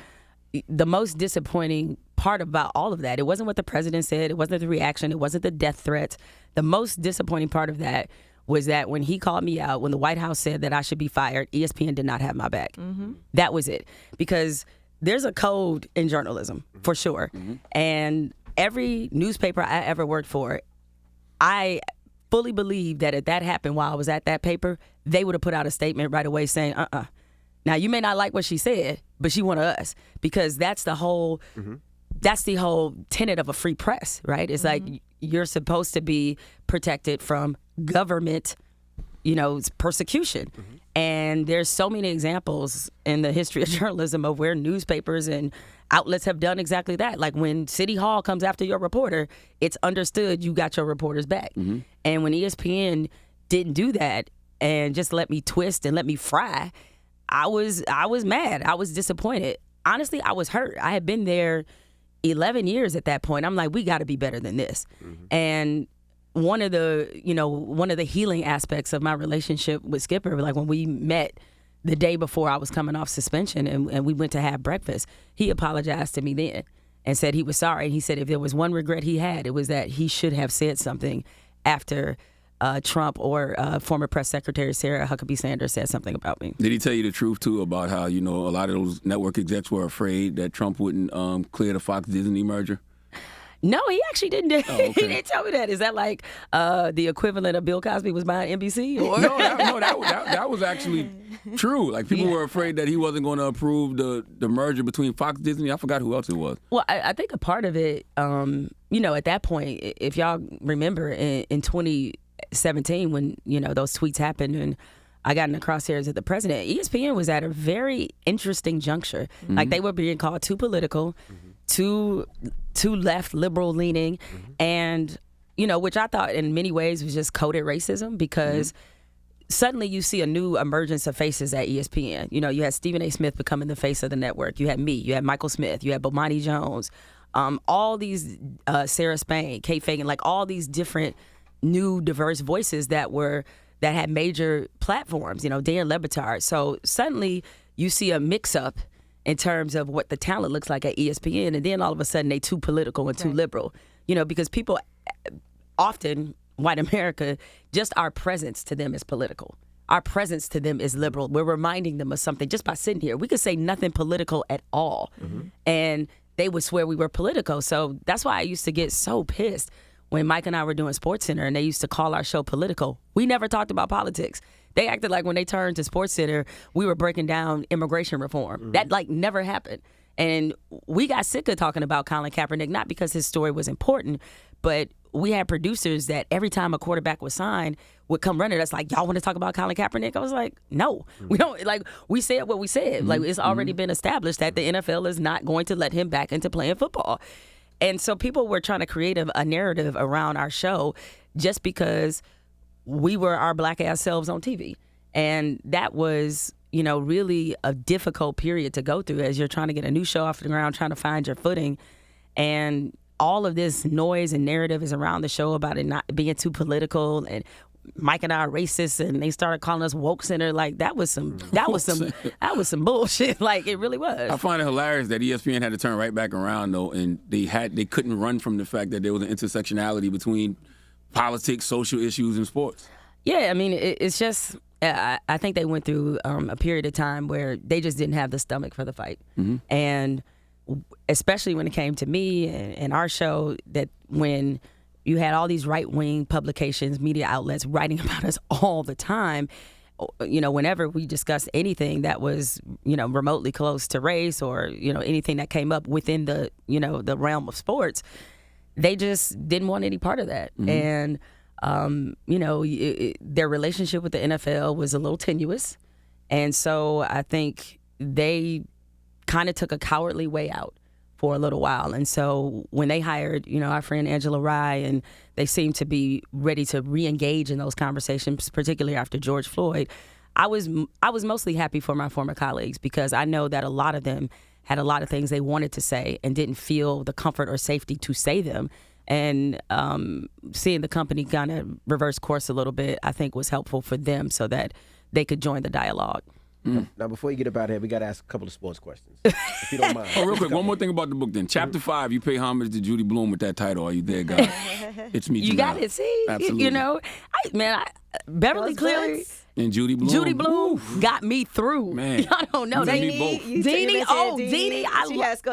[SPEAKER 5] the most disappointing part about all of that, it wasn't what the president said. It wasn't the reaction. It wasn't the death threats. The most disappointing part of that was that when he called me out, when the White House said that I should be fired, ESPN did not have my back. That was it. Because there's a code in journalism, for sure. And every newspaper I ever worked for, I fully believe that if that happened while I was at that paper, they would have put out a statement right away saying, Now, you may not like what she said, but she one of us. Because that's the whole tenet of a free press, right? It's like you're supposed to be protected from government, persecution. And there's so many examples in the history of journalism of where newspapers and outlets have done exactly that. Like when City Hall comes after your reporter, it's understood you got your reporter's back. And when ESPN didn't do that and just let me twist and let me fry, I was mad. I was disappointed. Honestly, I was hurt. I had been there 11 years at that point. I'm like, we got to be better than this. And one of the healing aspects of my relationship with Skipper, like when we met the day before I was coming off suspension and we went to have breakfast, he apologized to me then and said he was sorry. He said if there was one regret he had, it was that he should have said something after Trump or former press secretary Sarah Huckabee Sanders said something about me.
[SPEAKER 4] Did he tell you the truth, too, about how, a lot of those network execs were afraid that Trump wouldn't clear the Fox-Disney merger?
[SPEAKER 5] No, he actually didn't.
[SPEAKER 4] Oh, okay.
[SPEAKER 5] He didn't tell me that. Is that like the equivalent of Bill Cosby was buying NBC? Or?
[SPEAKER 4] No, that was actually true. Like, people were afraid that he wasn't going to approve the merger between Fox Disney. I forgot who else it was.
[SPEAKER 5] Well, I think a part of it, at that point, if y'all remember in 2017 when, those tweets happened and I got in the crosshairs of the president, ESPN was at a very interesting juncture. Like they were being called too political, too left, liberal leaning, and, which I thought in many ways was just coded racism because suddenly you see a new emergence of faces at ESPN. You know, you had Stephen A. Smith becoming the face of the network. You had me. You had Michael Smith. You had Bomani Jones. All these Sarah Spain, Kate Fagan, like all these different new diverse voices that had major platforms. You know, Dan Le Batard. So suddenly you see a mix-up in terms of what the talent looks like at ESPN, and then all of a sudden they too political and too liberal. You know, because people often, white America, just our presence to them is political. Our presence to them is liberal. We're reminding them of something just by sitting here. We could say nothing political at all, and they would swear we were political. So that's why I used to get so pissed when Mike and I were doing SportsCenter and they used to call our show political. We never talked about politics. They acted like when they turned to SportsCenter, we were breaking down immigration reform. That like never happened. And we got sick of talking about Colin Kaepernick, not because his story was important, but we had producers that every time a quarterback was signed would come running us like, y'all want to talk about Colin Kaepernick? I was like, no, we don't. Like, we said what we said. Like, it's already been established that the NFL is not going to let him back into playing football. And so people were trying to create a narrative around our show just because we were our black ass selves on TV. And that was, you know, really a difficult period to go through as you're trying to get a new show off the ground, trying to find your footing. And all of this noise and narrative is around the show about it not being too political, and Mike and I are racist, and they started calling us woke center. Like that was some bullshit. Like it really was.
[SPEAKER 4] I find it hilarious that ESPN had to turn right back around though, and they couldn't run from the fact that there was an intersectionality between politics, social issues, and sports.
[SPEAKER 5] Yeah, I mean it's just I think they went through a period of time where they just didn't have the stomach for the fight, and especially when it came to me and our show, that when you had all these right-wing publications, media outlets writing about us all the time, you know, whenever we discussed anything that was, you know, remotely close to race or, you know, anything that came up within the, you know, the realm of sports, they just didn't want any part of that. And, you know, their relationship with the NFL was a little tenuous. And so I think they kind of took a cowardly way out for a little while. And so when they hired, you know, our friend Angela Rye, and they seemed to be ready to re-engage in those conversations, particularly after George Floyd, I was mostly happy for my former colleagues because I know that a lot of them had a lot of things they wanted to say and didn't feel the comfort or safety to say them. And seeing the company kind of reverse course a little bit, I think was helpful for them so that they could join the dialogue.
[SPEAKER 3] Now, before you get up out of here, we got to ask a couple of sports questions, if you don't mind.
[SPEAKER 4] Oh, real quick, one more thing about the book then. Chapter 5, you pay homage to Judy Blume with that title. Are you there, God? It's me, Jemele.
[SPEAKER 5] You got it, see?
[SPEAKER 4] Absolutely.
[SPEAKER 5] You know, Beverly Cleary
[SPEAKER 4] and Judy Blume.
[SPEAKER 5] Judy Blume got me through.
[SPEAKER 4] Man.
[SPEAKER 5] I don't know.
[SPEAKER 4] Deanie,
[SPEAKER 5] Deanie.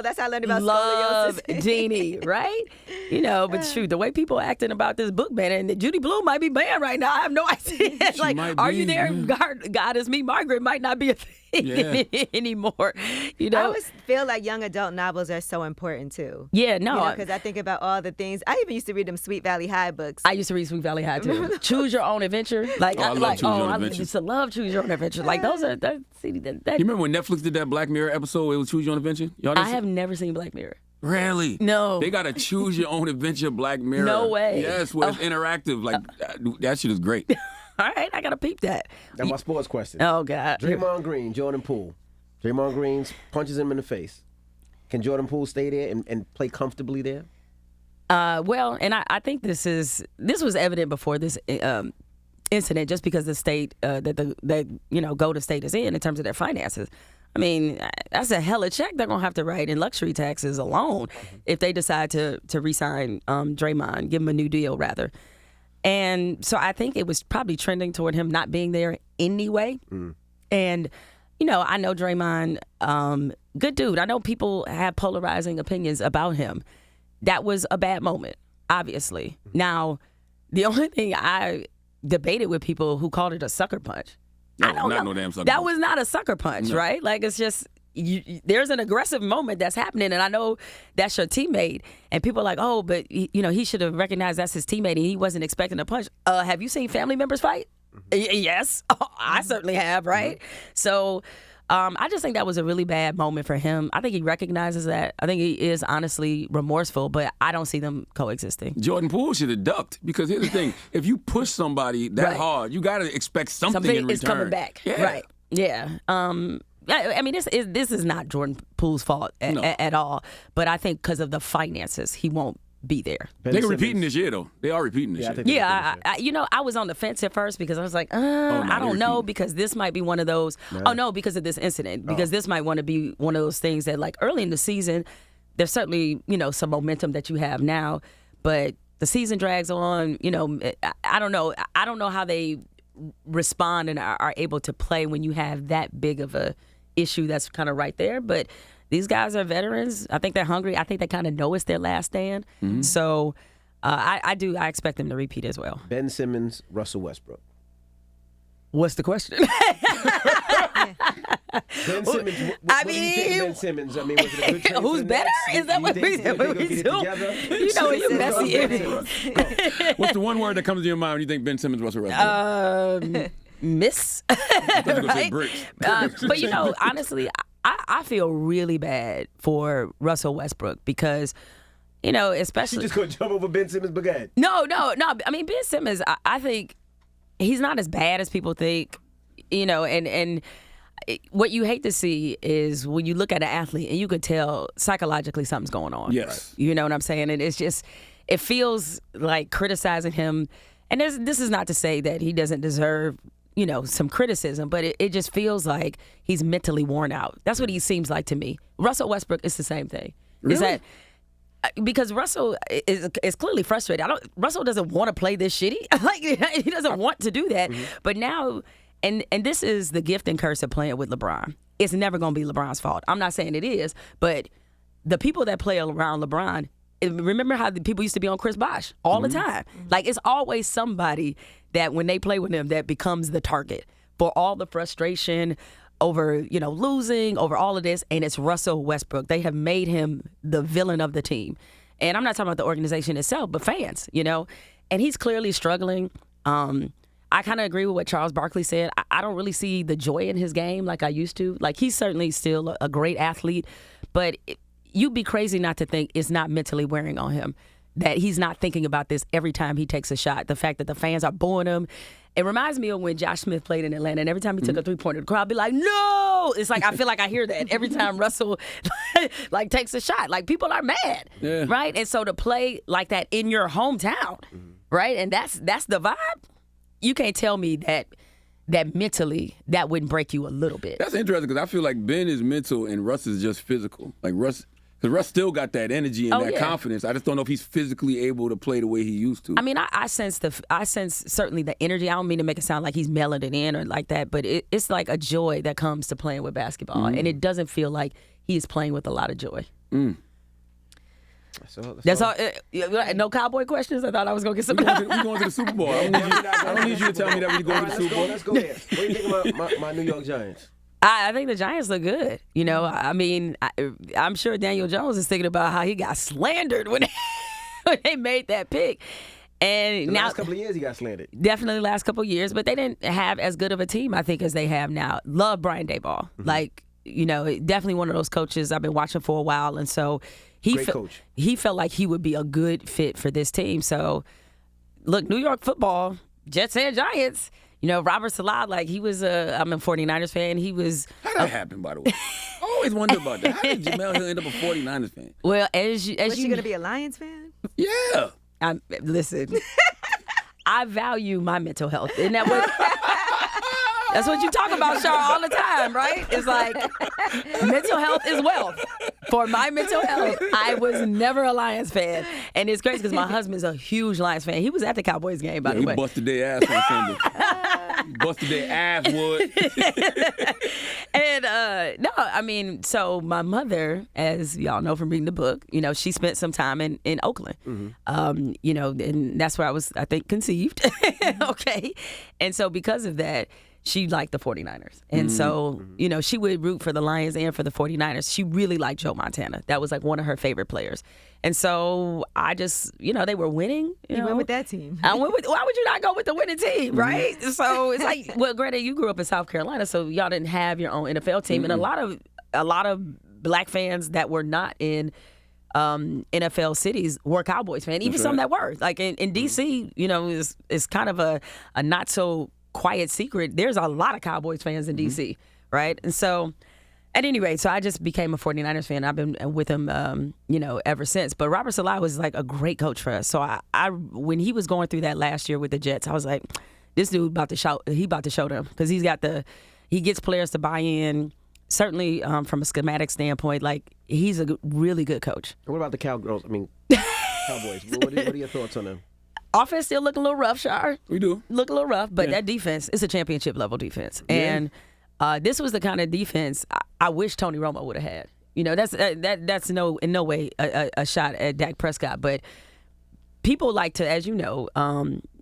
[SPEAKER 6] That's how I learned about
[SPEAKER 5] love
[SPEAKER 6] scoliosis.
[SPEAKER 5] Deanie, right? You know, but shoot, the way people acting about this book, man, and Judy Blume might be banned right now. I have no idea. Like, are you there? God is me. Margaret might not be a thing anymore. You know,
[SPEAKER 6] I always feel like young adult novels are so important too.
[SPEAKER 5] Yeah, no,
[SPEAKER 6] because I think about all the things. I even used to read them Sweet Valley High books.
[SPEAKER 5] I used to read Sweet Valley High too. Choose Your Own Adventure. Like,
[SPEAKER 4] I
[SPEAKER 5] used to love Choose Your Own Adventure. Like those are that.
[SPEAKER 4] You remember when Netflix did that Black Mirror episode? It was Choose Your Own Adventure.
[SPEAKER 5] I have never seen Black Mirror.
[SPEAKER 4] Really?
[SPEAKER 5] No.
[SPEAKER 4] They got a Choose Your Own Adventure Black Mirror.
[SPEAKER 5] No way.
[SPEAKER 4] Yes, where it's interactive. Like that shit is great.
[SPEAKER 5] All right, I gotta peep that.
[SPEAKER 3] Now my sports questions.
[SPEAKER 5] Oh God.
[SPEAKER 3] Draymond Green, Jordan Poole. Draymond Green punches him in the face. Can Jordan Poole stay there and play comfortably there?
[SPEAKER 5] Well, and I think this was evident before this incident, just because the state that Golden State is in terms of their finances. I mean, that's a hella check they're gonna have to write in luxury taxes alone if they decide to re-sign Draymond, give him a new deal rather. And so I think it was probably trending toward him not being there anyway. And I know Draymond, good dude. I know people have polarizing opinions about him. That was a bad moment, obviously. Now, the only thing I debated with people who called it a sucker punch.
[SPEAKER 4] No, not no damn sucker
[SPEAKER 5] That
[SPEAKER 4] punch.
[SPEAKER 5] was not a sucker punch, right? Like, it's just, there's an aggressive moment that's happening, and I know that's your teammate, and people are like, oh, but, he should have recognized that's his teammate, and he wasn't expecting a punch. Have you seen family members fight? Yes, I certainly have, right? So, I just think that was a really bad moment for him. I think he recognizes that. I think he is honestly remorseful, but I don't see them coexisting.
[SPEAKER 4] Jordan Poole should have ducked, because here's the thing: if you push somebody that
[SPEAKER 5] Right.
[SPEAKER 4] hard, you got to expect something in return.
[SPEAKER 5] is coming back.
[SPEAKER 4] Yeah.
[SPEAKER 5] Right. Yeah. I mean, this is not Jordan Poole's fault at all, but I think because of the finances, he won't be there.
[SPEAKER 4] They're repeating this year, though. They are repeating this year.
[SPEAKER 5] Yeah, I was on the fence at first because I was like, I don't know, because this might be one of those. Oh no, because of this incident. Because this might want to be one of those things that, like, early in the season, there's certainly some momentum that you have now, but the season drags on. I don't know. I don't know how they respond and are able to play when you have that big of a issue that's kind of right there. But these guys are veterans. I think they're hungry. I think they kind of know it's their last stand. Mm-hmm. So I expect them to repeat as well.
[SPEAKER 3] Ben Simmons, Russell Westbrook.
[SPEAKER 5] What's the question?
[SPEAKER 3] Ben Simmons. What do you think of Ben Simmons? I mean, was it a good trade
[SPEAKER 5] who's
[SPEAKER 3] for the
[SPEAKER 5] better?
[SPEAKER 3] Nets?
[SPEAKER 5] Is that what we do? You know it's messy.
[SPEAKER 4] What's the one word that comes to your mind when you think Ben Simmons, Russell Westbrook?
[SPEAKER 5] Miss. Right? But honestly, I feel really bad for Russell Westbrook because, especially.
[SPEAKER 3] She just gonna jump over Ben Simmons' baguette.
[SPEAKER 5] No. I mean, Ben Simmons, I think he's not as bad as people think, and what you hate to see is when you look at an athlete and you could tell psychologically something's going on.
[SPEAKER 4] Yes.
[SPEAKER 5] You know what I'm saying? And it's just, it feels like criticizing him. And this is not to say that he doesn't deserve, some criticism, but it just feels like he's mentally worn out. That's what he seems like to me. Russell Westbrook is the same thing.
[SPEAKER 4] Really?
[SPEAKER 5] Is that because Russell is clearly frustrated. Russell doesn't want to play this shitty. Like, he doesn't want to do that. Mm-hmm. But now, and this is the gift and curse of playing with LeBron. It's never going to be LeBron's fault. I'm not saying it is, but the people that play around LeBron, remember how the people used to be on Chris Bosh all the time? Like, it's always somebody that when they play with him that becomes the target for all the frustration over, losing, over all of this, and it's Russell Westbrook. They have made him the villain of the team. And I'm not talking about the organization itself, but fans, and he's clearly struggling. I kind of agree with what Charles Barkley said. I don't really see the joy in his game like I used to. Like, he's certainly still a great athlete, but you'd be crazy not to think it's not mentally wearing on him, that he's not thinking about this every time he takes a shot. The fact that the fans are booing him. It reminds me of when Josh Smith played in Atlanta, and every time he took a three-pointer, the crowd be like, no! It's like, I feel like I hear that every time Russell takes a shot. Like, people are mad, right? And so to play like that in your hometown, right? And that's the vibe. You can't tell me that mentally that wouldn't break you a little bit.
[SPEAKER 4] That's interesting because I feel like Ben is mental and Russ is just physical. Like Russ still got that energy and that confidence. I just don't know if he's physically able to play the way he used to.
[SPEAKER 5] I mean, I sense certainly the energy. I don't mean to make it sound like he's mailing it in or like that, but it's like a joy that comes to playing with basketball, and it doesn't feel like he's playing with a lot of joy. That's all. No cowboy questions. I thought I was gonna get some.
[SPEAKER 4] We going to the Super Bowl. I don't need you to tell me that we going to the Super Bowl.
[SPEAKER 3] Let's go there. What do you think about my New York Giants?
[SPEAKER 5] I think the Giants look good. I mean, I'm sure Daniel Jones is thinking about how he got slandered when they made that pick. And now,
[SPEAKER 3] last couple of years he got slandered.
[SPEAKER 5] Definitely last couple of years, but they didn't have as good of a team, I think, as they have now. Love Brian Daboll. Definitely one of those coaches I've been watching for a while, and so he felt like he would be a good fit for this team. So, look, New York football, Jets and Giants. Robert Salah, he was I'm a 49ers fan. He was.
[SPEAKER 4] How'd that happen, by the way? I always wondered about that. How did Jemele Hill end up a 49ers fan?
[SPEAKER 5] Well, was you
[SPEAKER 6] going to be a Lions fan?
[SPEAKER 4] Yeah.
[SPEAKER 5] Listen, I value my mental health. Isn't that what? That's what you talk about, Char, all the time, right? It's like mental health is wealth. For my mental health, I was never a Lions fan. And it's crazy because my husband's a huge Lions fan. He was at the Cowboys game, by the way.
[SPEAKER 4] He busted their ass on Sunday. Busted their ass, wood.
[SPEAKER 5] And, so my mother, as y'all know from reading the book, she spent some time in Oakland. And that's where I was, I think, conceived. Okay. And so because of that, she liked the 49ers. And so, you know, she would root for the Lions and for the 49ers. She really liked Joe Montana. That was like one of her favorite players. And so I just, you know, they were winning. You know?
[SPEAKER 6] went with that team.
[SPEAKER 5] I went with, why would you not go with the winning team, right? So it's like, well, granted, you grew up in South Carolina, so y'all didn't have your own NFL team. And a lot of black fans that were not in NFL cities were Cowboys fans, even some that were. Like in D.C., you know, is kind of a not so quiet secret. There's a lot of Cowboys fans in D.C., right? And so, at any rate, so I just became a 49ers fan. I've been with him, you know, ever since. But Robert Saleh was like a great coach for us. So I when he was going through that last year with the Jets, I was like, this dude about to show. He about to show them because he gets players to buy in. Certainly, from a schematic standpoint, like he's a really good coach.
[SPEAKER 3] And what about the Cowgirls? I mean, Cowboys. What are your thoughts on them?
[SPEAKER 5] Offense still look a little rough, Shar.
[SPEAKER 4] We do.
[SPEAKER 5] Look a little rough, but that defense is a championship level defense. And this was the kind of defense I wish Tony Romo would have had. You know, that's in no way a shot at Dak Prescott, but people like to, as you know,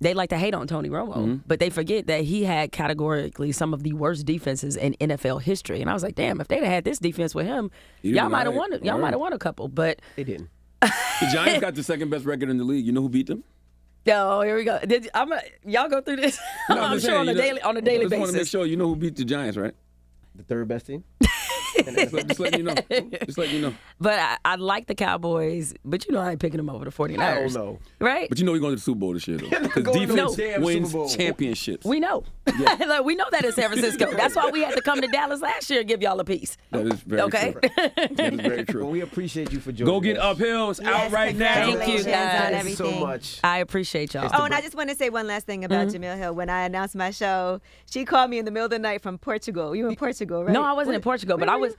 [SPEAKER 5] they like to hate on Tony Romo, but they forget that he had categorically some of the worst defenses in NFL history. And I was like, damn, if they'd have had this defense with him, y'all might have won. Y'all might have won a couple, but
[SPEAKER 3] they didn't.
[SPEAKER 4] The Giants got the second best record in the league. You know who beat them?
[SPEAKER 5] Oh, here we go. Y'all go through this.
[SPEAKER 4] No,
[SPEAKER 5] I'm sure on a daily
[SPEAKER 4] I
[SPEAKER 5] basis.
[SPEAKER 4] just want to make sure you know who beat the Giants, right?
[SPEAKER 3] The third best team?
[SPEAKER 4] Just letting you know. Just letting you know.
[SPEAKER 5] But I like the Cowboys, but you know I ain't picking them over the 49ers.
[SPEAKER 3] I don't know.
[SPEAKER 5] Right?
[SPEAKER 4] But you know we're going to the Super Bowl this year, though. Because
[SPEAKER 3] Going to the
[SPEAKER 4] defense
[SPEAKER 3] damn
[SPEAKER 4] wins
[SPEAKER 3] Super Bowl.
[SPEAKER 4] championships.
[SPEAKER 5] We know. Like, we know that in San Francisco. That's why we had to come to Dallas last year and give y'all a piece.
[SPEAKER 4] That is very
[SPEAKER 5] Okay?
[SPEAKER 4] true. That is very true.
[SPEAKER 3] Well, we appreciate you for joining
[SPEAKER 4] Go get
[SPEAKER 3] us.
[SPEAKER 4] Uphill. It's out right now.
[SPEAKER 5] Thank you,
[SPEAKER 6] Congratulations
[SPEAKER 5] guys.
[SPEAKER 6] on
[SPEAKER 3] Thank you so
[SPEAKER 6] everything.
[SPEAKER 3] much.
[SPEAKER 5] I appreciate y'all.
[SPEAKER 6] Oh, and I just want to say one last thing about Jemele Hill. When I announced my show, she called me in the middle of the night from Portugal. You in Portugal, right?
[SPEAKER 5] No, I wasn't in Portugal, but I was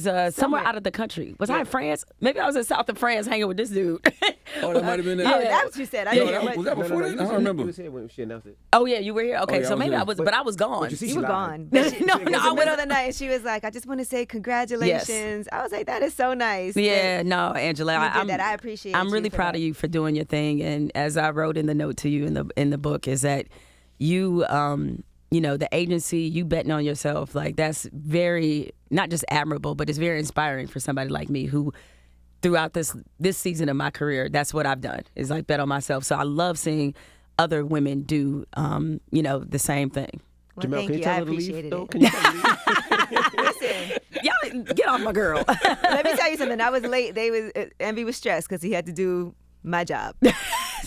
[SPEAKER 5] somewhere
[SPEAKER 6] Somewhere.
[SPEAKER 5] out of the country. Was I in France? Maybe I was in south of France hanging with this dude.
[SPEAKER 4] Oh, that might have been it.
[SPEAKER 6] Oh, that's what you said. I
[SPEAKER 4] No,
[SPEAKER 6] didn't
[SPEAKER 4] that, was that
[SPEAKER 3] No,
[SPEAKER 4] before
[SPEAKER 3] no,
[SPEAKER 4] that?
[SPEAKER 3] you
[SPEAKER 4] I
[SPEAKER 3] was-
[SPEAKER 4] don't remember.
[SPEAKER 3] You was here when she announced it.
[SPEAKER 5] Oh yeah, you were here. Okay,
[SPEAKER 4] yeah,
[SPEAKER 5] so
[SPEAKER 4] I was
[SPEAKER 5] maybe
[SPEAKER 4] here.
[SPEAKER 5] I was, but I was gone.
[SPEAKER 3] But you see,
[SPEAKER 6] You
[SPEAKER 3] she
[SPEAKER 6] were
[SPEAKER 3] lied.
[SPEAKER 6] gone. But she,
[SPEAKER 5] No,
[SPEAKER 6] it was
[SPEAKER 5] no,
[SPEAKER 6] the middle of the night, and she was like, I just want to say congratulations. I was like, that is so nice.
[SPEAKER 5] Yeah, no, Angela,
[SPEAKER 6] that you
[SPEAKER 5] I'm
[SPEAKER 6] did that. I appreciate
[SPEAKER 5] I'm
[SPEAKER 6] you
[SPEAKER 5] really
[SPEAKER 6] for
[SPEAKER 5] proud
[SPEAKER 6] that.
[SPEAKER 5] of you for doing your thing. And as I wrote in the note to you in the book, is that you you know, the agency, you betting on yourself, like that's very not just admirable, but it's very inspiring for somebody like me who throughout this season of my career, that's what I've done is like bet on myself. So I love seeing other women do you know, the same thing.
[SPEAKER 6] Well,
[SPEAKER 3] Jemele,
[SPEAKER 6] thank
[SPEAKER 3] can you
[SPEAKER 6] you.
[SPEAKER 3] tell
[SPEAKER 6] I
[SPEAKER 3] her to leave,
[SPEAKER 6] appreciated
[SPEAKER 3] though?
[SPEAKER 6] it.
[SPEAKER 3] Can you tell her to leave?
[SPEAKER 6] Listen,
[SPEAKER 5] Y'all get off my girl.
[SPEAKER 6] let me tell you something. I was late. Envy was stressed because he had to do my job.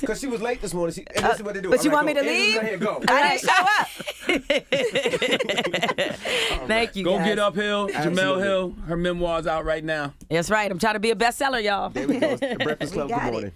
[SPEAKER 3] Because she was late this morning. And this is what they do.
[SPEAKER 6] But
[SPEAKER 3] All
[SPEAKER 6] you
[SPEAKER 3] right,
[SPEAKER 6] want me
[SPEAKER 3] go.
[SPEAKER 6] to leave?
[SPEAKER 3] Angela's right here, go.
[SPEAKER 6] I didn't show up.
[SPEAKER 5] Thank you,
[SPEAKER 4] Go
[SPEAKER 5] guys.
[SPEAKER 4] get Uphill. Jemele
[SPEAKER 3] Absolutely.
[SPEAKER 4] Hill. Her memoir's out right now.
[SPEAKER 5] That's right. I'm trying to be a bestseller, y'all.
[SPEAKER 3] There we go. The Breakfast Club.
[SPEAKER 6] got
[SPEAKER 3] Good
[SPEAKER 6] it.
[SPEAKER 3] morning.